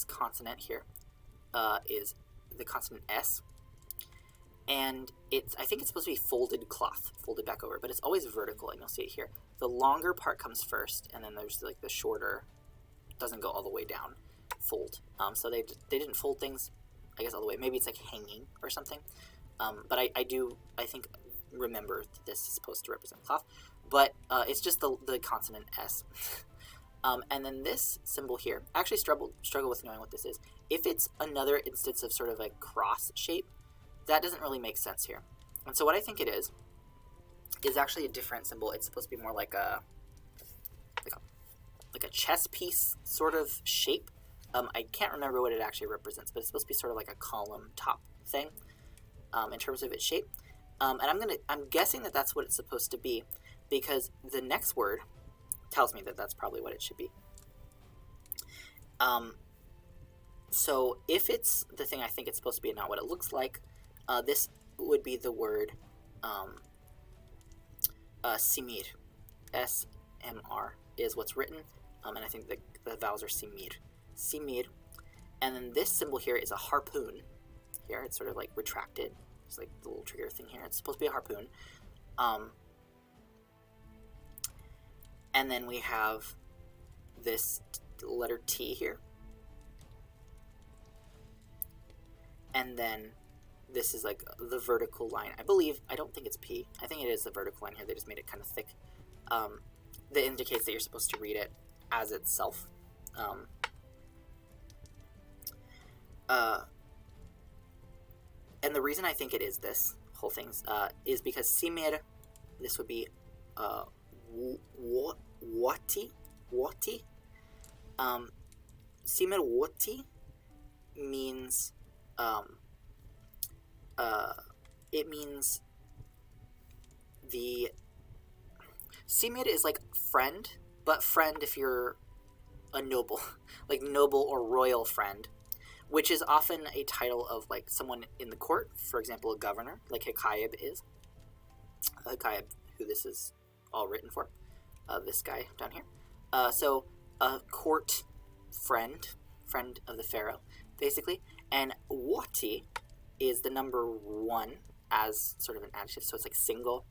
consonant here, is the consonant S. And I think it's supposed to be folded cloth, folded back over, but it's always vertical, and you'll see it here. The longer part comes first, and then there's like the shorter, doesn't go all the way down, fold. So they didn't fold things, I guess, all the way. Maybe it's like hanging or something. But I think, remember that this is supposed to represent cloth. But it's just the consonant S. And then this symbol here, I actually struggle with knowing what this is. If it's another instance of sort of a cross shape, that doesn't really make sense here. And so what I think it is actually a different symbol. It's supposed to be more like a chess piece sort of shape. I can't remember what it actually represents, but it's supposed to be sort of like a column top thing in terms of its shape. And I'm guessing that that's what it's supposed to be, because the next word tells me that that's probably what it should be. So if it's the thing I think it's supposed to be and not what it looks like, this would be the word simir. S-M-R is what's written, and I think the vowels are simir. Simir. And then this symbol here is a harpoon. Here, it's sort of like retracted. It's like the little trigger thing here. It's supposed to be a harpoon. And then we have this letter T here. And then this is like the vertical line. I don't think it's P. I think it is the vertical line here. They just made it kind of thick. That indicates that you're supposed to read it as itself. And the reason I think it is this whole thing is because simir, this would be wati. Simir wati means it means the simir is like friend, but friend if you're a noble, like noble or royal friend, which is often a title of like someone in the court, for example, a governor, like ḥeḳaib is. ḥeḳaib, who this is all written for, this guy down here. So a court friend of the pharaoh, basically. And wati is the number 1 as sort of an adjective, so it's like single.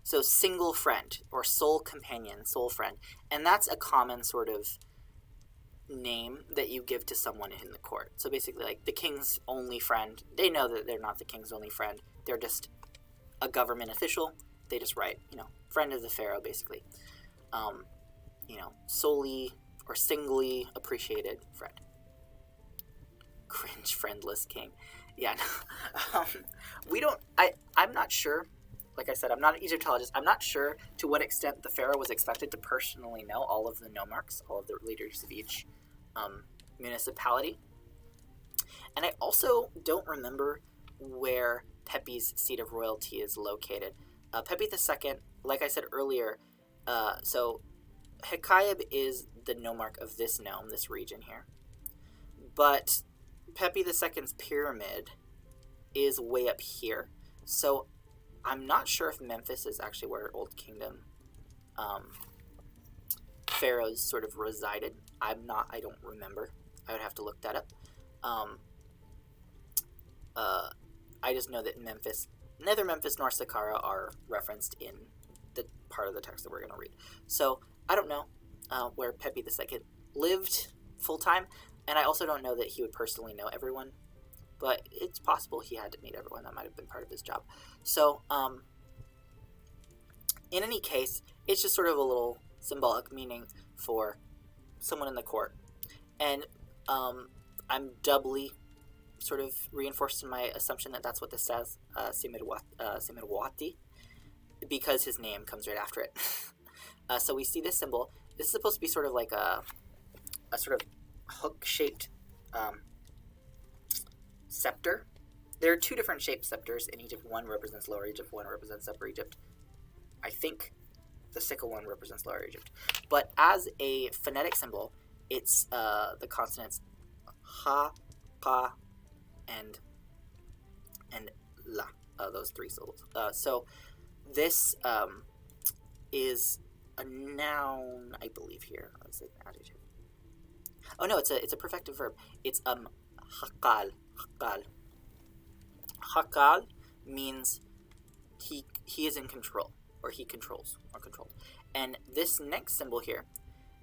So single friend, or sole companion, sole friend. And that's a common sort of name that you give to someone in the court. So basically, like, the king's only friend. They know that they're not the king's only friend. They're just a government official. They just write, friend of the pharaoh, basically. Solely or singly appreciated friend. Cringe, friendless king. Yeah, no. I'm not sure. Like I said, I'm not an Egyptologist. I'm not sure to what extent the pharaoh was expected to personally know all of the nomarchs, all of the leaders of each municipality. And I also don't remember where Pepi's seat of royalty is located. Pepi II, like I said earlier, so ḥeḳaib is the nomarch of this nome, this region here. But Pepi II's pyramid is way up here. So I'm not sure if Memphis is actually where Old Kingdom pharaohs sort of resided. I don't remember. I would have to look that up. I just know that neither Memphis nor Saqqara are referenced in the part of the text that we're going to read. So I don't know where Pepi II lived full-time, and I also don't know that he would personally know everyone, but it's possible he had to meet everyone. That might have been part of his job. So in any case, it's just sort of a little symbolic meaning for someone in the court. And I'm doubly sort of reinforced in my assumption that that's what this says, Simirwati, because his name comes right after it. So we see this symbol. This is supposed to be sort of like a sort of hook-shaped scepter. There are 2 different shaped scepters in Egypt. One represents Lower Egypt, one represents Upper Egypt. I think the sickle one represents Lower Egypt. But as a phonetic symbol, it's the consonants ha, ka, and la, those 3 syllables. So this is a noun, I believe here. Is it an adjective? Oh no, it's a perfective verb. It's ḥeqqal. ḥeqqal means he is in control, or he controls, or controlled. And this next symbol here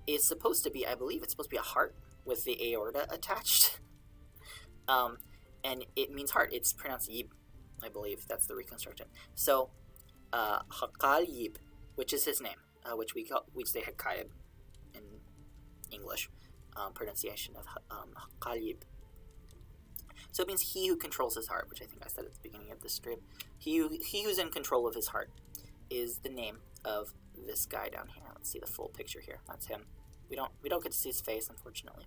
is supposed to be, I believe it's supposed to be a heart with the aorta attached. And it means heart. It's pronounced yib, I believe. That's the reconstruction. So ḥeqqal yib, which is his name, which we say ḥeqqaib in English, pronunciation of ḥeqqal yib. So it means he who controls his heart, which I think I said at the beginning of this stream. He who's in control of his heart is the name of this guy down here. Let's see the full picture here. That's him. We don't get to see his face, unfortunately,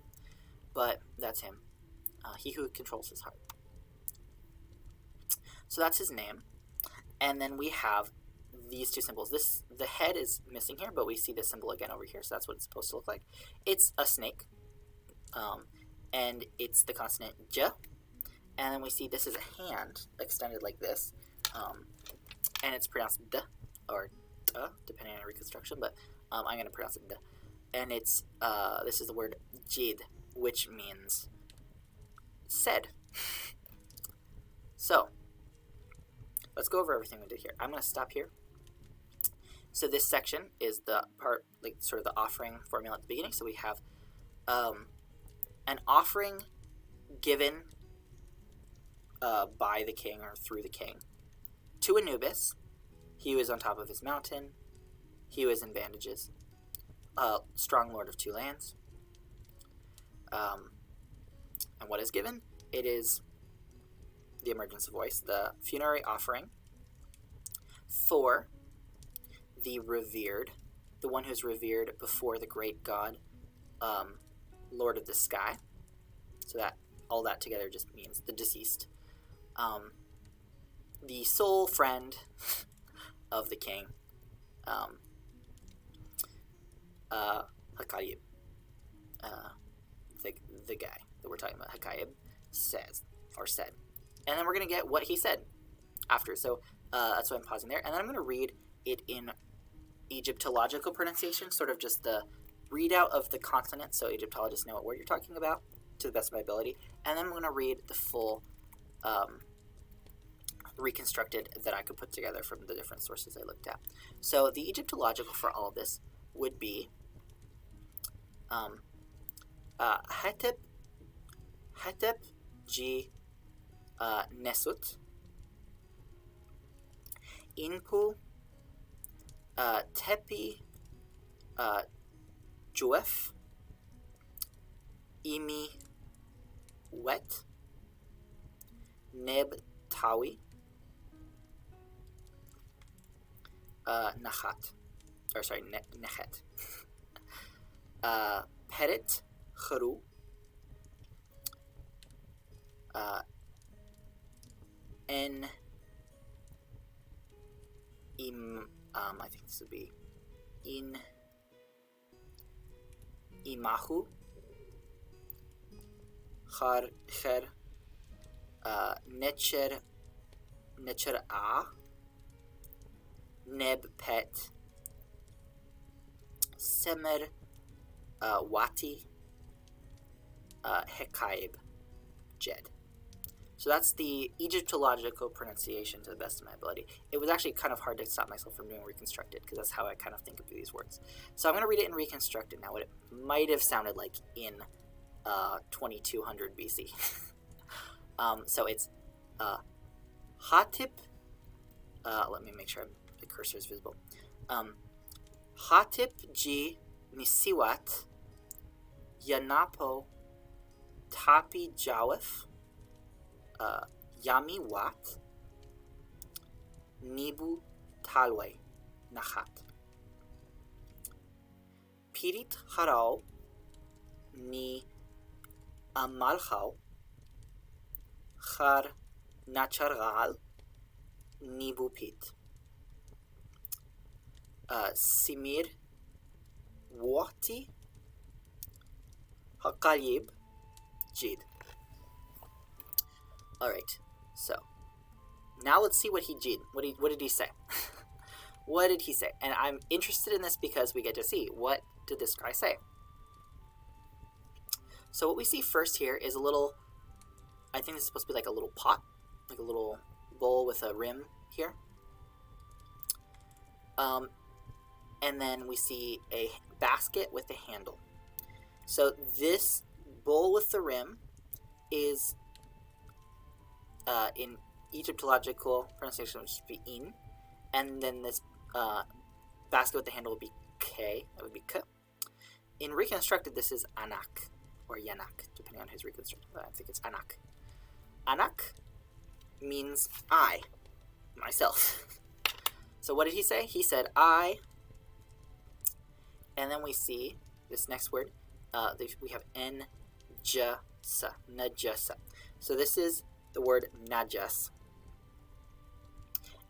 but that's him. He who controls his heart. So that's his name. And then we have these 2 symbols. The head is missing here, but we see this symbol again over here, so that's what it's supposed to look like. It's a snake, and it's the consonant j. And then we see this is a hand extended like this, and it's pronounced d, or d, depending on reconstruction, but I'm going to pronounce it d. And it's this is the word jid, which means said. So let's go over everything we did here. I'm going to stop here. So this section is the part, like sort of the offering formula at the beginning. So we have an offering given by the king or through the king to Anubis. He was on top of his mountain. He was in bandages. Strong lord of 2 lands. And what is given? It is the emergence of voice, the funerary offering for the revered, the one who's revered before the great god, Lord of the Sky. So that all that together just means the deceased. The sole friend of the king, ḥeḳaib, the guy that we're talking about, ḥeḳaib, says, or said. And then we're going to get what he said after. So that's why I'm pausing there. And then I'm going to read it in Egyptological pronunciation, sort of just the readout of the consonant so Egyptologists know what word you're talking about to the best of my ability, and then I'm going to read the full reconstructed that I could put together from the different sources I looked at. So the Egyptological for all of this would be ḥeḳaib ji nesut inpu tepi juef imi wet neb tawi nachat, or sorry, nechet peret chru en I think this would be in imahu char necher a neb pet semer wati ḥeḳaib jed. So that's the Egyptological pronunciation to the best of my ability. It was actually kind of hard to stop myself from doing reconstructed because that's how I kind of think of these words. So I'm going to read it in reconstructed now, what it might have sounded like in 2200 BC. So it's Hatip, let me make sure the cursor is visible. Hatip ji nisiwat yanapo tapi jawef yami wat nibu talwe nachat pirit harao ni amalchao char nachargal nibu pit simir wati ḥeḳaib jid. Alright, so now let's see what he did. What did he say? What did he say? And I'm interested in this because we get to see what did this guy say. So what we see first here is a little, I think this is supposed to be like a little pot, like a little bowl with a rim here. And then we see a basket with a handle. So this bowl with the rim is in Egyptological pronunciation, which would be in, and then this basket with the handle would be k, that would be k. In reconstructed, this is anak, or yanak, depending on his reconstructed, I think it's anak. Anak means I, myself. So what did he say? He said I, and then we see this next word, we have najasa, najasa. So this is the word najas.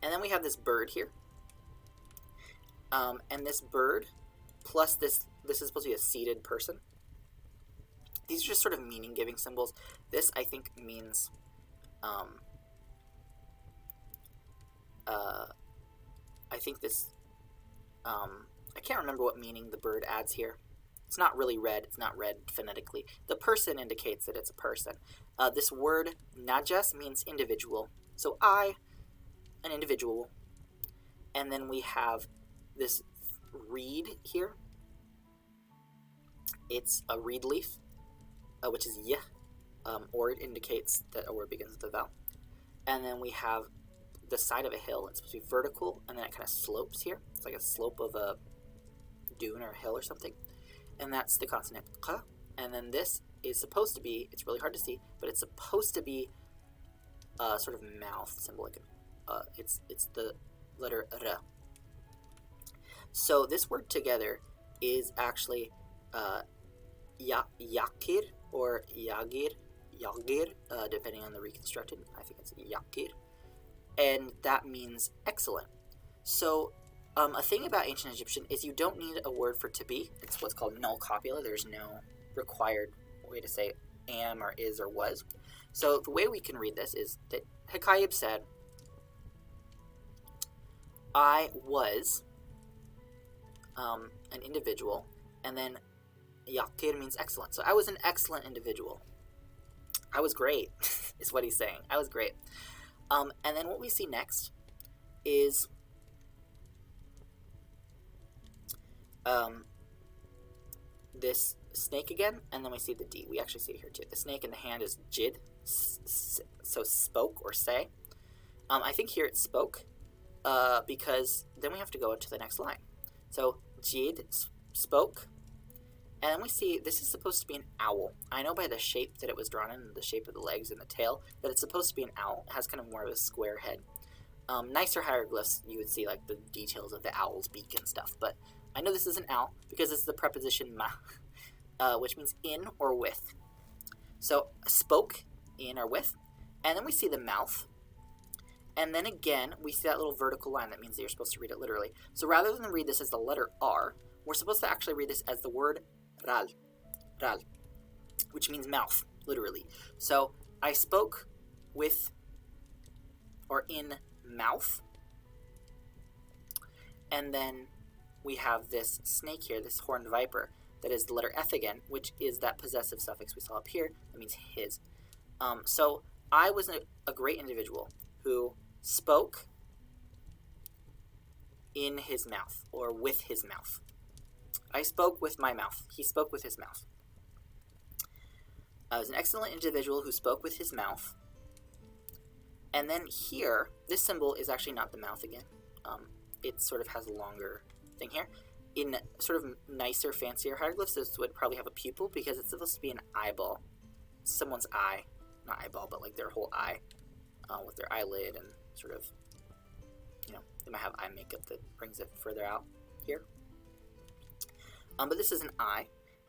And then we have this bird here. And this bird plus this is supposed to be a seated person. These are just sort of meaning-giving symbols. This, I think, means I think this I can't remember what meaning the bird adds here. It's not really read. It's not read phonetically. The person indicates that it's a person. This word najas means individual. So I, an individual. And then we have this reed here. It's a reed leaf, which is y, or it indicates that a word begins with a vowel. And then we have the side of a hill. It's supposed to be vertical, and then it kind of slopes here. It's like a slope of a dune or a hill or something. And that's the consonant q. And then this is supposed to be, it's really hard to see, but it's supposed to be a sort of mouth symbol. Like it's the letter r. So this word together is actually yakir or yagir, depending on the reconstructed. I think it's yakir. And that means excellent. So a thing about ancient Egyptian is you don't need a word for to be. It's what's called null copula. There's no required way to say am or is or was. So the way we can read this is that ḥeḳaib said, I was an individual, and then Yakir means excellent. So I was an excellent individual. I was great, is what he's saying. I was great. And then what we see next is this snake again, and then we see the D. We actually see it here too. The snake in the hand is jid, so spoke or say. I think here it spoke, because then we have to go to the next line. So jid spoke, and then we see this is supposed to be an owl. I know by the shape that it was drawn in, the shape of the legs and the tail, that it's supposed to be an owl. It has kind of more of a square head. Nicer hieroglyphs, you would see like the details of the owl's beak and stuff, but I know this is an owl because it's the preposition ma, which means in or with. So spoke, in or with, and then we see the mouth, and then again we see that little vertical line. That means that you're supposed to read it literally. So rather than read this as the letter R, we're supposed to actually read this as the word ral, which means mouth, literally. So I spoke with, or in mouth, and then we have this snake here, this horned viper, that is the letter F again, which is that possessive suffix we saw up here. That means his. So I was a great individual who spoke in his mouth, or with his mouth. I spoke with my mouth. He spoke with his mouth. I was an excellent individual who spoke with his mouth. And then here, this symbol is actually not the mouth again. It sort of has a longer thing here. In sort of nicer, fancier hieroglyphs, this would probably have a pupil because it's supposed to be an eyeball. Someone's eye. Not eyeball, but like their whole eye, with their eyelid and sort of, you know, they might have eye makeup that brings it further out here. But this is an I,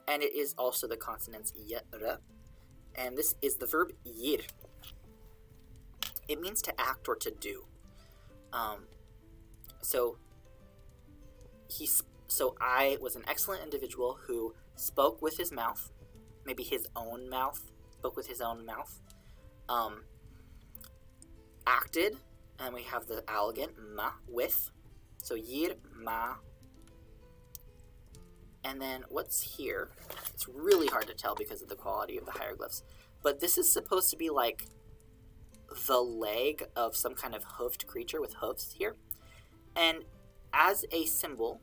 and it is also the consonants y, r, and this is the verb yir. It means to act or to do. So I was an excellent individual who spoke with his mouth, maybe his own mouth, spoke with his own mouth, acted, and we have the owl again, ma, with, so yir, ma. And then what's here, it's really hard to tell because of the quality of the hieroglyphs, but this is supposed to be like the leg of some kind of hoofed creature with hoofs here. And as a symbol,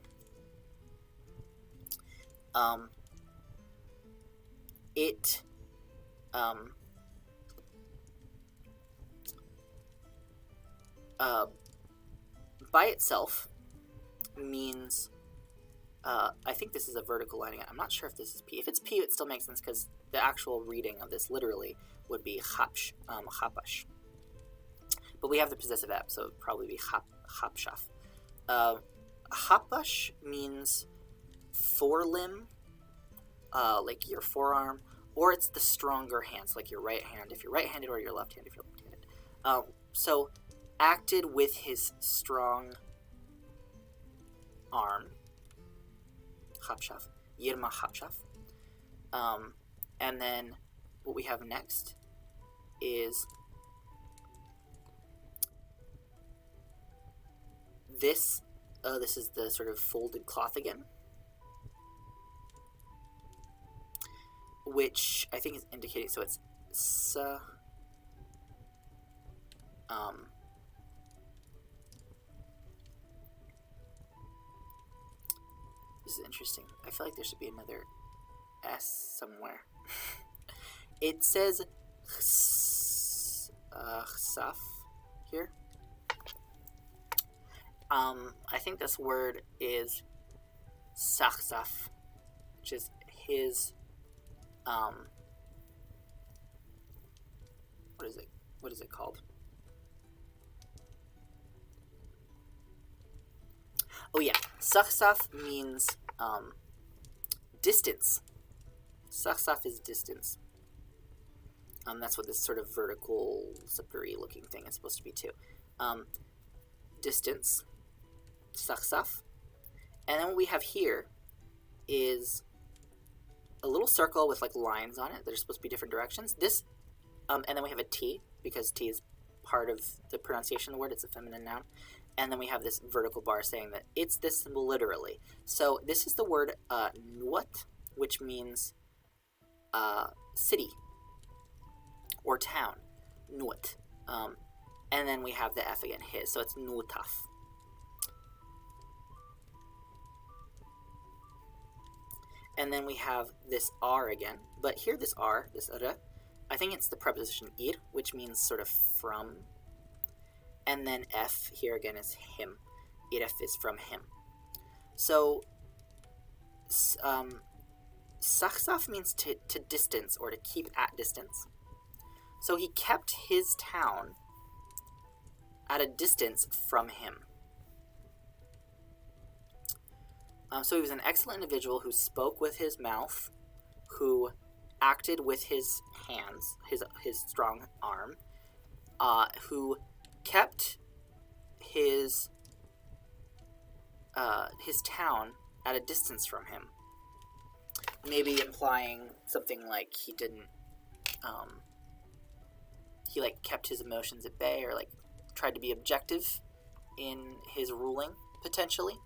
it by itself means, I think this is a vertical line. I'm not sure if this is P. If it's P, it still makes sense because the actual reading of this literally would be chapsh, chapash. But we have the possessive app, so it would probably be chapshaf. Chapash means forelimb, like your forearm, or it's the stronger hands, like your right hand if you're right-handed, or your left hand if you're left-handed. So acted with his strong arm, chapshaf, yirma chapshaf. And then what we have next is this. This is the sort of folded cloth again, which I think is indicating, so it's sa, this is interesting. I feel like there should be another S somewhere. It says chsaf here. I think this word is sachsaf, which is his, what is it called? Oh yeah, sachsaf means, distance. Sachsaf is distance. That's what this sort of vertical, slippery looking thing is supposed to be too. Distance, sachsaf. And then what we have here is a little circle with like lines on it that are supposed to be different directions. This, and then we have a T, because T is part of the pronunciation of the word. It's a feminine noun. And then we have this vertical bar saying that it's this symbol literally. So this is the word nuot, which means city or town, Nuot. And then we have the F again, his, so it's Nuotaf. And then we have this R again, but here this R, this R, I think it's the preposition ir, which means sort of from. And then F here again is him. Iref is from him. So Saxaf means to distance or to keep at distance. So he kept his town at a distance from him. So he was an excellent individual who spoke with his mouth, who acted with his hands, his strong arm, who kept his town at a distance from him. Maybe implying something like he didn't, he like kept his emotions at bay, or like tried to be objective in his ruling, potentially.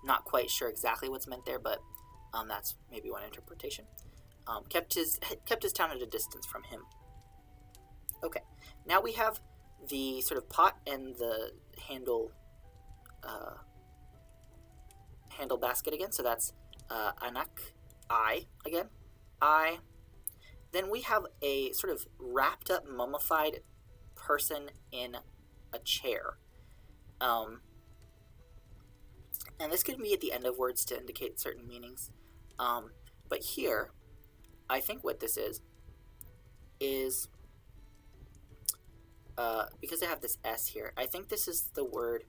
Not quite sure exactly what's meant there, but that's maybe one interpretation. Kept his town at a distance from him. Okay, now we have the sort of pot and the handle basket again. So that's anak, I again, I. Then we have a sort of wrapped up, mummified person in a chair. And this could be at the end of words to indicate certain meanings. But here, I think what this is because I have this S here, I think this is the word,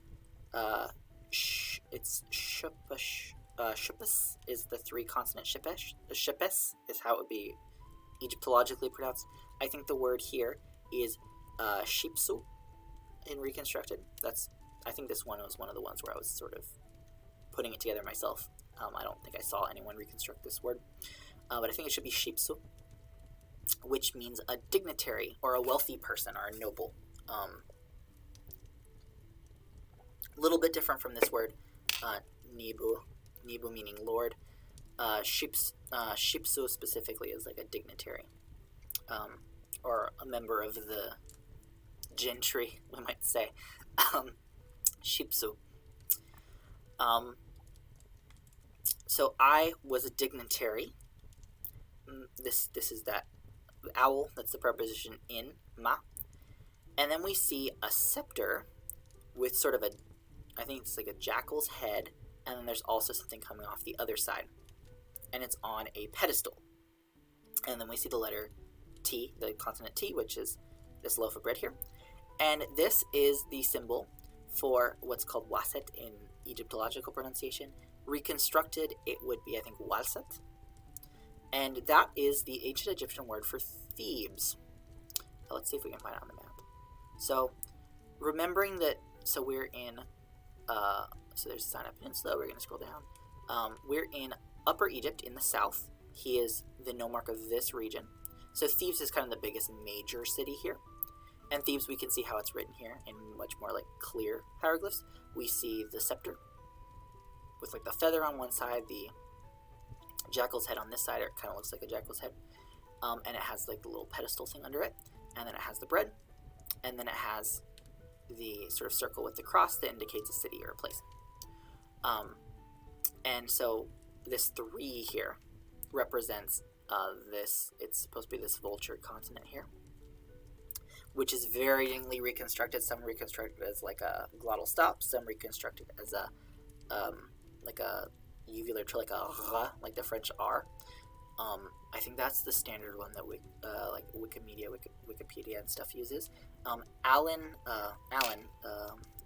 it's shupash. Shupus is the 3-consonant shipesh. Shipes is how it would be Egyptologically pronounced. I think the word here is shipsu in reconstructed. I think this one was one of the ones where I was sort of putting it together myself. I don't think I saw anyone reconstruct this word, but I think it should be shipsu, which means a dignitary or a wealthy person or a noble. A little bit different from this word, nibu meaning lord. Shipsu specifically is like a dignitary, or a member of the gentry, we might say. Shipsu. So I was a dignitary. This is that owl, that's the preposition in, ma. And then we see a scepter with sort of I think it's like a jackal's head, and then there's also something coming off the other side. And it's on a pedestal. And then we see the letter T, the consonant T, which is this loaf of bread here. And this is the symbol for what's called waset in Egyptological pronunciation. Reconstructed, it would be, I think, walset. And that is the ancient Egyptian word for Thebes. Let's see if we can find it on the map. So, remembering that, so we're in, so there's the Sinai Peninsula, we're going to scroll down. We're in Upper Egypt in the south. He is the nomarch of this region. So Thebes is kind of the biggest major city here. And Thebes, we can see how it's written here in much more like clear hieroglyphs. We see the scepter with like the feather on one side, the jackal's head on this side, or it kind of looks like a jackal's head. And it has like the little pedestal thing under it. And then it has the bread. And then it has the sort of circle with the cross that indicates a city or a place. And so this 3 here represents this, it's supposed to be this vulture consonant here, which is varyingly reconstructed. Some reconstructed as like a glottal stop, some reconstructed as a like a uvular to like a r, like the French R. I think that's the standard one that like Wikipedia and stuff uses.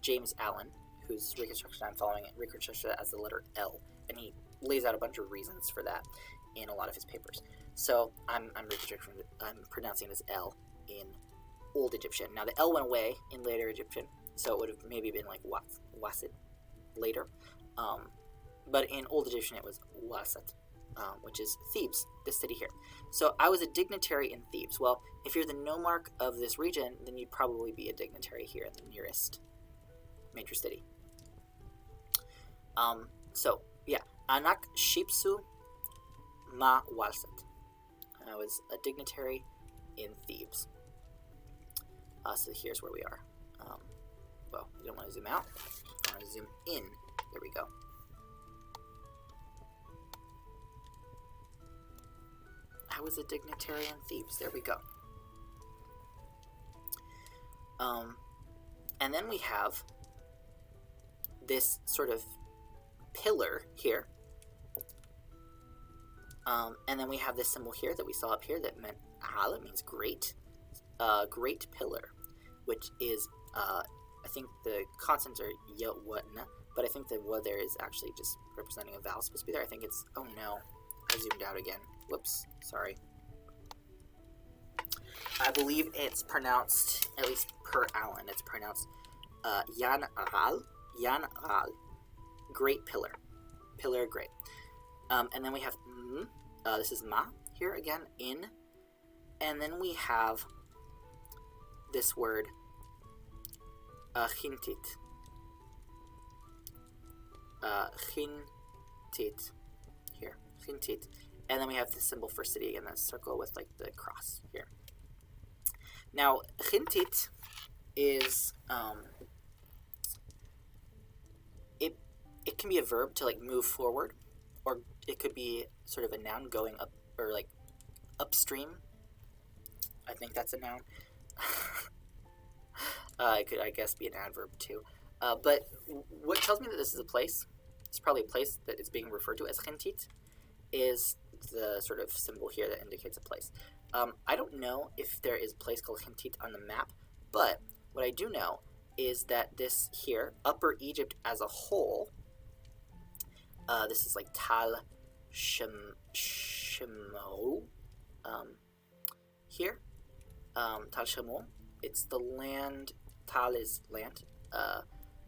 James Allen, whose reconstruction I'm following, it reconstructed it as the letter L, and he lays out a bunch of reasons for that in a lot of his papers. So I'm pronouncing it as L in Old Egyptian. Now the L went away in later Egyptian, so it would have maybe been like Wasit later. But in Old Egyptian it was Wasat, which is Thebes, this city here. So I was a dignitary in Thebes. Well, if you're the nomarch of this region, then you'd probably be a dignitary here in the nearest major city. So yeah, Anak Shipsu ma walsat. I was a dignitary in Thebes. So here's where we are. Well, we don't want to zoom out. I want to zoom in. There we go. I was a dignitary in Thebes. There we go. And then we have this sort of pillar here. And then we have this symbol here that we saw up here that meant al. It means great. Great pillar, which is, I think the consonants are ya, wa, na, but I think the wa there is actually just representing a vowel supposed to be there. I think it's, oh no, I zoomed out again. Whoops, sorry. I believe it's pronounced, at least per Alan, it's pronounced yan al, great pillar, pillar great. And then we have this is ma here again, in, and then we have this word hintit, hintit here, hintit, and then we have the symbol for city in the circle with like the cross here. Now, hintit is, it can be a verb to like move forward, or it could be sort of a noun going up, or like upstream. I think that's a noun. It could, I guess, be an adverb too. But what tells me that this is a place, it's probably a place that is being referred to as hintit, is the sort of symbol here that indicates a place. I don't know if there is a place called Hintit on the map, but what I do know is that this here, Upper Egypt as a whole, this is like Tal Shemo, here, Tal Shemo, it's the land, Tal is land,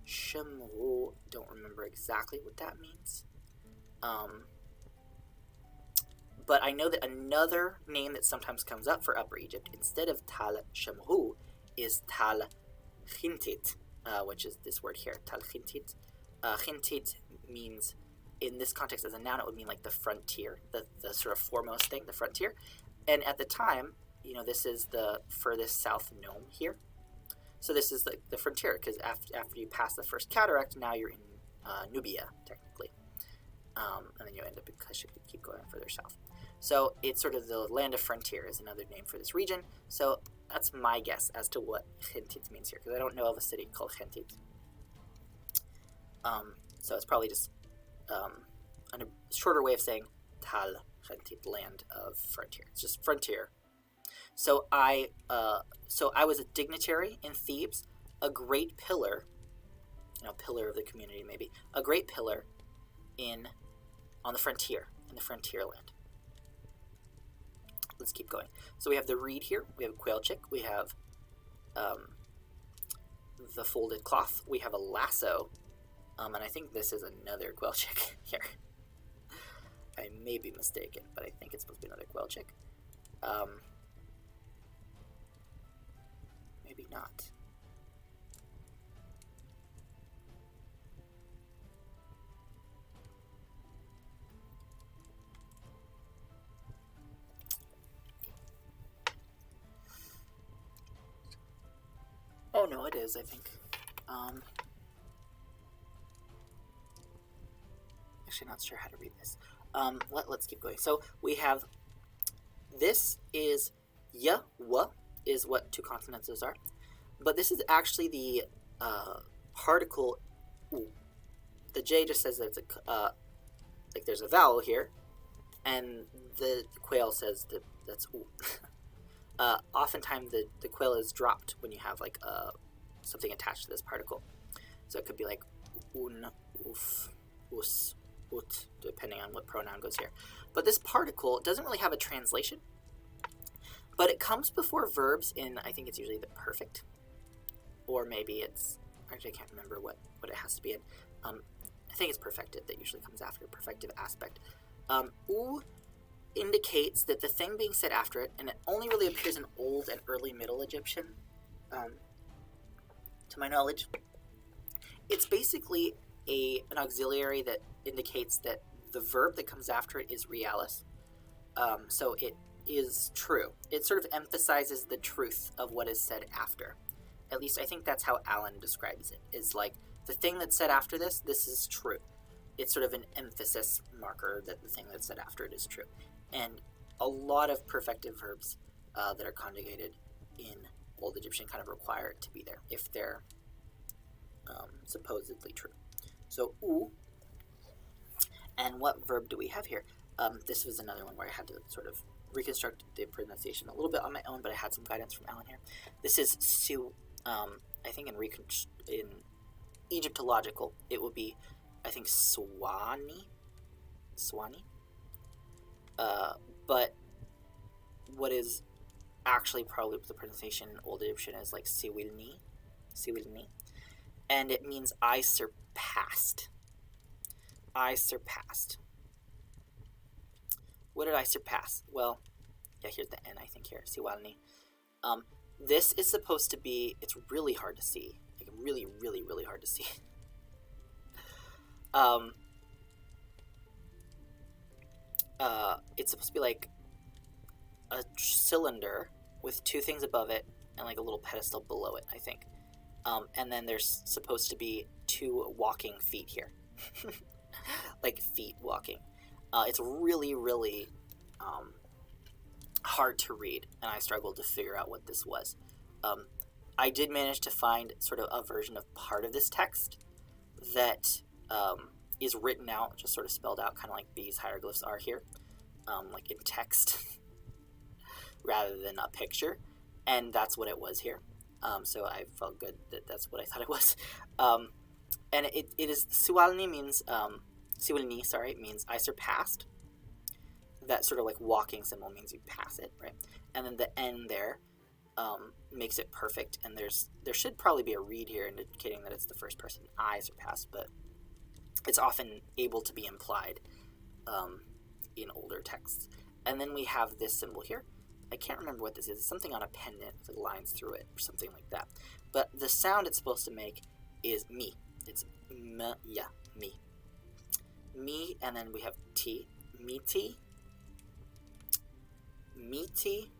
Shemo, don't remember exactly what that means. But I know that another name that sometimes comes up for Upper Egypt, instead of Tal Shemhu, is Tal Hintit, which is this word here, Tal Hintit. Hintit means, in this context as a noun, it would mean like the frontier, the sort of foremost thing, the frontier. And at the time, you know, this is the furthest south nome here. So this is the frontier, because after you pass the first cataract, now you're in Nubia, technically. And then you end up in Kush if you keep going further south. So it's sort of the land of frontier is another name for this region. So that's my guess as to what Hintit means here, because I don't know of a city called Hintit. So it's probably just a shorter way of saying Tal Hintit, land of frontier. It's just frontier. So I was a dignitary in Thebes, a great pillar, pillar of the community maybe, a great pillar on the frontier, in the frontier land. Let's keep going. So we have the reed here, we have a quail chick, we have the folded cloth, we have a lasso, and I think this is another quail chick here. I may be mistaken, but I think it's supposed to be another quail chick. Maybe not. Oh no, it is, I think. Actually not sure how to read this. Let's keep going. So we have, this is ya, wa, is what two consonants those are. But this is actually the particle u. The J just says that it's like there's a vowel here, and the quail says that that's u. Oftentimes the quail is dropped when you have like something attached to this particle. So it could be like un, uf, us, ut, depending on what pronoun goes here. But this particle doesn't really have a translation, but it comes before verbs in, I think it's usually the perfect, or maybe it's, actually I can't remember what it has to be in. I think it's perfective that usually comes after, perfective aspect. U indicates that the thing being said after it, and it only really appears in Old and Early Middle Egyptian, to my knowledge. It's basically an auxiliary that indicates that the verb that comes after it is realis. So it is true. It sort of emphasizes the truth of what is said after. At least I think that's how Alan describes it. Is like, the thing that's said after this is true. It's sort of an emphasis marker that the thing that's said after it is true. And a lot of perfective verbs that are conjugated in Old Egyptian kind of require it to be there if they're supposedly true. So, u. And what verb do we have here? This was another one where I had to sort of reconstruct the pronunciation a little bit on my own, but I had some guidance from Alan here. This is su. I think in Egyptological, it would be, I think, Swani. But what is actually probably the pronunciation in Old Egyptian is like siwilni, and it means I surpassed. I surpassed. What did I surpass? Well, yeah, here's the N, I think, here, siwalni. This is supposed to be, it's really hard to see. Like, really, really, really hard to see. It's supposed to be like a cylinder with two things above it and like a little pedestal below it, I think. And then there's supposed to be two walking feet here. Like feet walking. It's really, really hard to read, and I struggled to figure out what this was. I did manage to find sort of a version of part of this text that is written out, just sort of spelled out, kind of like these hieroglyphs are here, like in text rather than a picture, and that's what it was here. So I felt good that that's what I thought it was. And it is, siwalni means, siwilni, sorry, means I surpassed. That sort of like walking symbol means you pass it, right? And then the N there makes it perfect, and there should probably be a read here indicating that it's the first person I surpassed, but it's often able to be implied in older texts. And then we have this symbol here. I can't remember what this is. It's something on a pendant with like lines through it or something like that. But the sound it's supposed to make is mi. It's m, yeah, mi. Mi, and then we have T. Miti. Miti.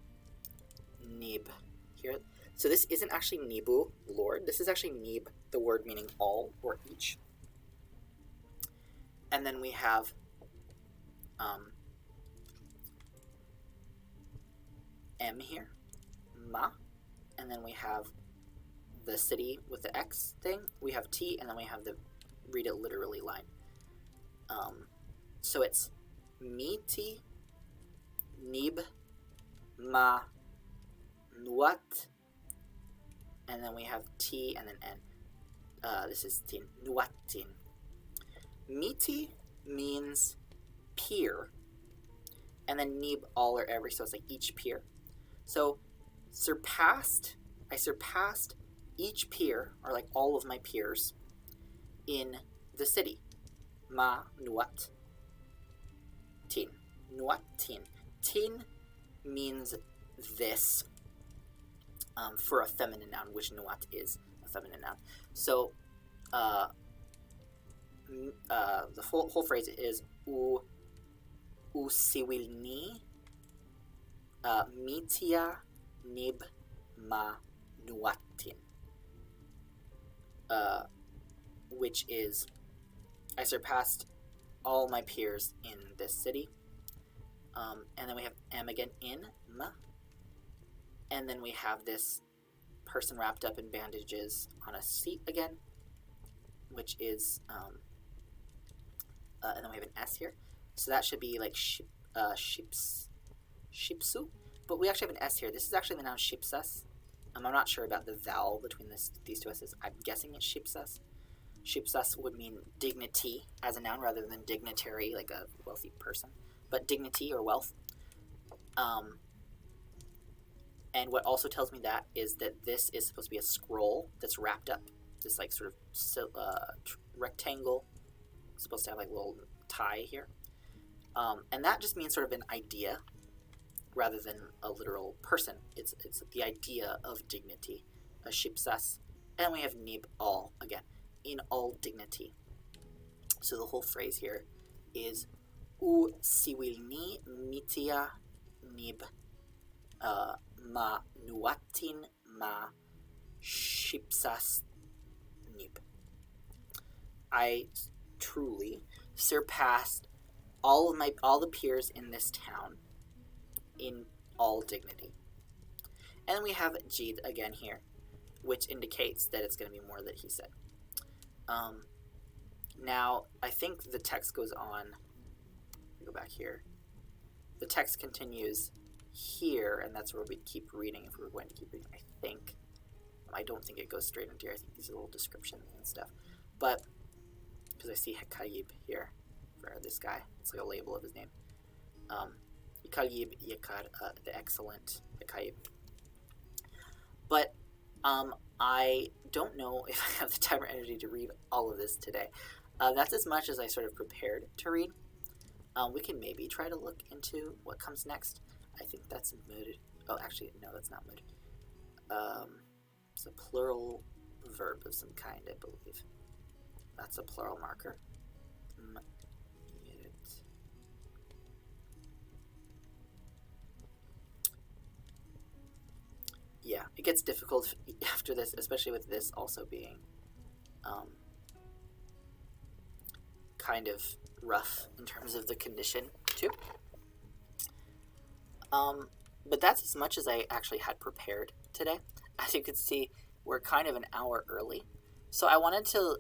Nib. Here. So this isn't actually Nibu, Lord. This is actually Nib, the word meaning all or each. And then we have M here, Ma, and then we have the city with the X thing. We have T, and then we have the read it literally line. So it's Miti, Nib, Ma, Nuat, and then we have T and then N. This is Tin, Nuatin. Miti means peer, and then Nib all or every, so it's like each peer. So surpassed, I surpassed each peer, or like all of my peers, in the city. Ma nuat tin. Nuat tin. Tin means this for a feminine noun, which nuat is a feminine noun. So the whole phrase is u siwilni mitia nib ma nuatin, which is I surpassed all my peers in this city. And then we have M again, in, ma. And then we have this person wrapped up in bandages on a seat again, which is, and then we have an S here. So that should be like shipsu. But we actually have an S here. This is actually the noun shipsas. I'm not sure about the vowel between these two S's. I'm guessing it's shipsas. Shipsas would mean dignity as a noun rather than dignitary, like a wealthy person. But dignity or wealth. And what also tells me that is that this is supposed to be a scroll that's wrapped up. This like sort of rectangle. It's supposed to have like a little tie here. And that just means sort of an idea rather than a literal person. It's the idea of dignity. A shipsas. And we have nib all again. In all dignity. So the whole phrase here is U siwilni mitia nib ma nuatin ma shipsas nib. I truly surpassed all the peers in this town in all dignity. And then we have Jid again here, which indicates that it's going to be more that he said. Now, I think the text goes on. Go back here. The text continues here, and that's where we keep reading if we're going to keep reading, I think. I don't think it goes straight into here. I think these are little descriptions and stuff. But, because I see ḥeḳaib here for this guy. It's like a label of his name. ḥeḳaib Yekar, the excellent ḥeḳaib. But I don't know if I have the time or energy to read all of this today. That's as much as I sort of prepared to read. We can maybe try to look into what comes next. I think that's mood. Oh, actually, no, that's not mood. It's a plural verb of some kind, I believe. That's a plural marker. Yeah, it gets difficult after this, especially with this also being kind of rough in terms of the condition too. But that's as much as I actually had prepared today. As you can see, we're kind of an hour early. So I wanted to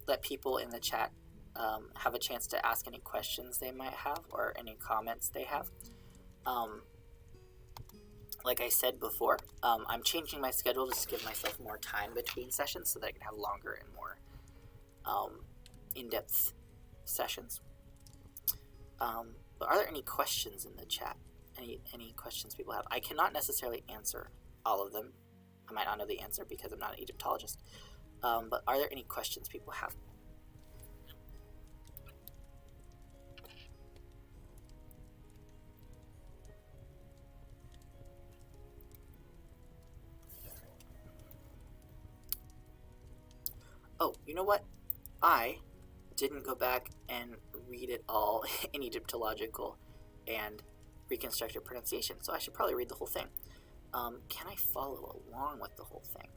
let people in the chat have a chance to ask any questions they might have or any comments they have. Like I said before, I'm changing my schedule just to give myself more time between sessions so that I can have longer and more in-depth sessions. But are there any questions in the chat? Any questions people have? I cannot necessarily answer all of them. I might not know the answer because I'm not an Egyptologist. But are there any questions people have? Oh, you know what? I didn't go back and read it all in Egyptological and reconstructed pronunciation, so I should probably read the whole thing. Can I follow along with the whole thing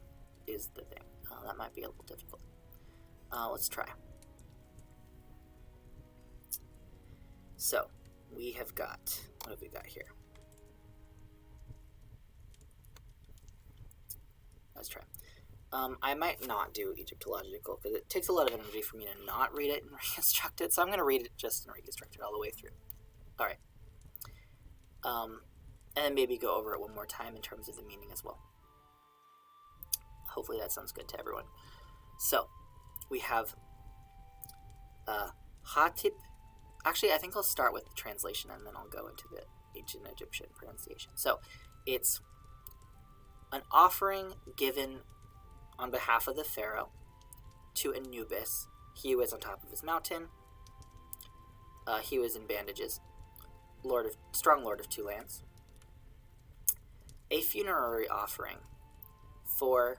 is the thing. That might be a little difficult. Let's try. So, we have got, what have we got here? Let's try. I might not do Egyptological because it takes a lot of energy for me to not read it and reconstruct it, so I'm going to read it just and reconstruct it all the way through. Alright. And then maybe go over it one more time in terms of the meaning as well. Hopefully that sounds good to everyone. So, we have Hatip. Actually, I think I'll start with the translation and then I'll go into the ancient Egyptian pronunciation. So, it's an offering given on behalf of the pharaoh to Anubis. He was on top of his mountain. He was in bandages. Strong lord of two lands. A funerary offering for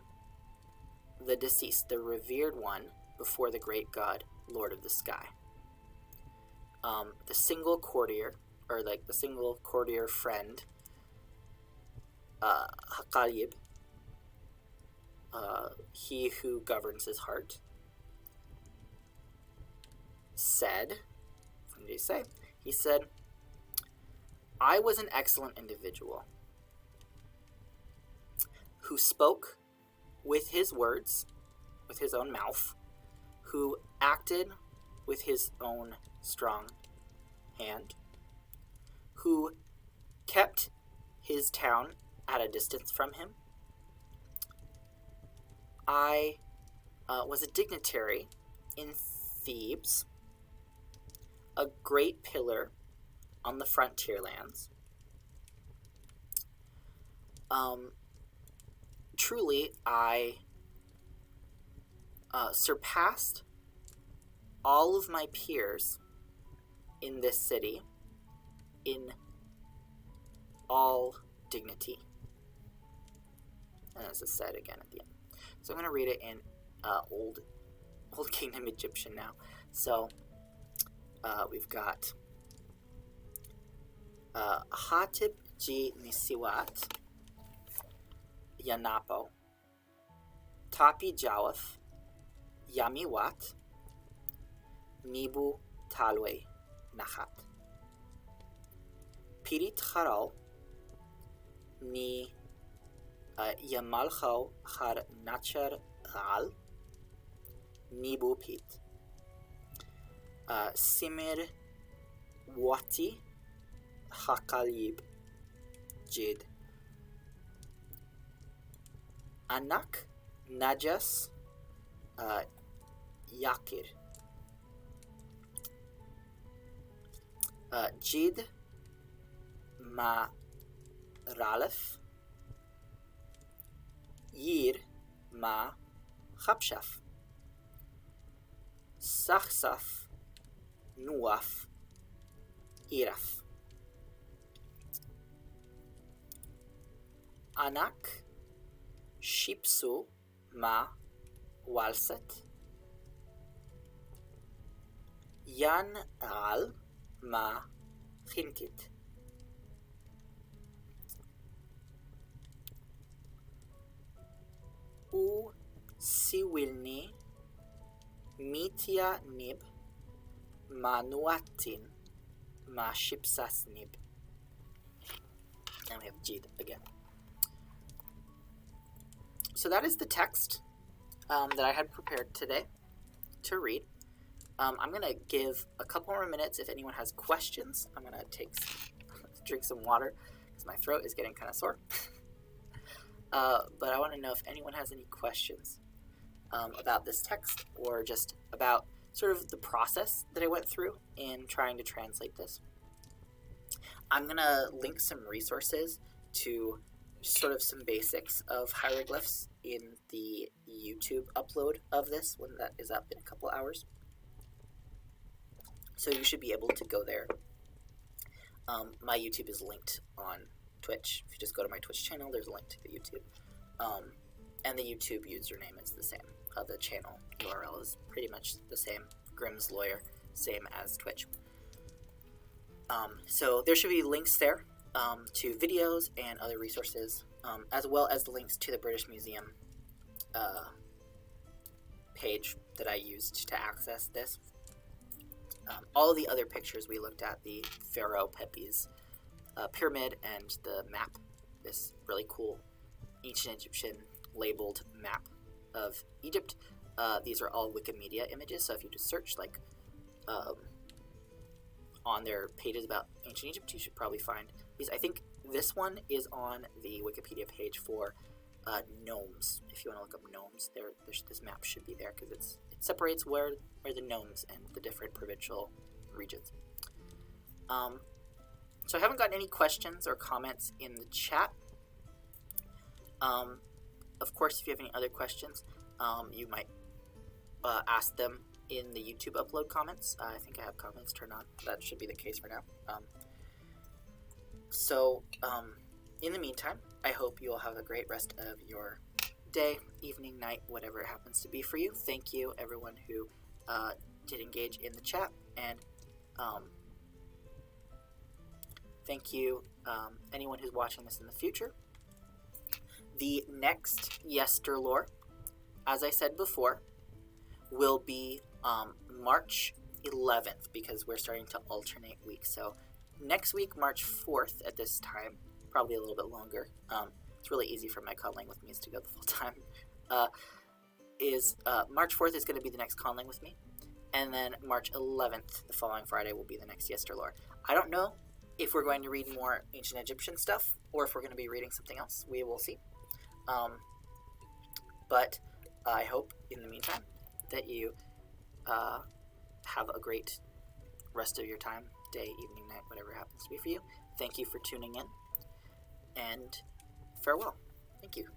the deceased, the revered one before the great god, Lord of the sky. The single courtier, or like the single courtier friend, ḥeḳaib, he who governs his heart, said, what did he say? He said, I was an excellent individual who spoke with his words, with his own mouth, who acted with his own strong hand, who kept his town at a distance from him. I was a dignitary in Thebes, a great pillar on the frontier lands. Truly, I surpassed all of my peers in this city in all dignity. And as I said again at the end. So I'm going to read it in Old Kingdom Egyptian now. So, we've got Hatib G Nisiwat, Yanapo, Tapi Jawaf, Yamiwat, Nibu Talwe Nahat, Pirit Kharao, Ni Yamalcho Har Nachar Al, Nibu Pit, Simir Wati ḥeḳaib Jid, Anak Najas Yakir, Jid Ma Ralef, Yir Ma Chapshaf, Sachsaf Nuaf Iraf, Anak Shipsu Ma Walset, Yan Al Ma Chintit, U Siwilni Mitya Nib Ma Nuatin Ma Shipsas Nib. And we have Jid again. So that is the text that I had prepared today to read. I'm going to give a couple more minutes if anyone has questions. I'm going to drink some water because my throat is getting kind of sore. But I want to know if anyone has any questions about this text or just about sort of the process that I went through in trying to translate this. I'm going to link some resources to sort of some basics of hieroglyphs in the YouTube upload of this when that is up in a couple hours. So you should be able to go there. My YouTube is linked on Twitch. If you just go to my Twitch channel, there's a link to the YouTube. And the YouTube username is the same. The channel URL is pretty much the same. Grimm's Lawyer, same as Twitch. So there should be links there to videos and other resources, as well as the links to the British Museum page that I used to access this. All of the other pictures we looked at, the pharaoh Pepi's pyramid and the map, this really cool ancient Egyptian labeled map of Egypt. These are all Wikimedia images, so if you just search like on their pages about ancient Egypt, you should probably find these. I think this one is on the Wikipedia page for gnomes. If you want to look up gnomes, this map should be there because it separates where the gnomes and the different provincial regions. So I haven't gotten any questions or comments in the chat. Of course, if you have any other questions, you might ask them in the YouTube upload comments. I think I have comments turned on. That should be the case for now. In the meantime, I hope you all have a great rest of your day, evening, night, whatever it happens to be for you. Thank you, everyone who did engage in the chat, and thank you, anyone who's watching this in the future. The next yesterlore, as I said before, will be March 11th, because we're starting to alternate weeks. So next week, March 4th at this time, probably a little bit longer. It's really easy for my Conlang with me is to go the full time. March 4th is going to be the next Conlang with me. And then March 11th, the following Friday, will be the next yesterlore. I don't know if we're going to read more ancient Egyptian stuff or if we're going to be reading something else. We will see. But I hope in the meantime that you have a great rest of your time, day, evening, night, whatever happens to be for you. Thank you for tuning in, and farewell. Thank you.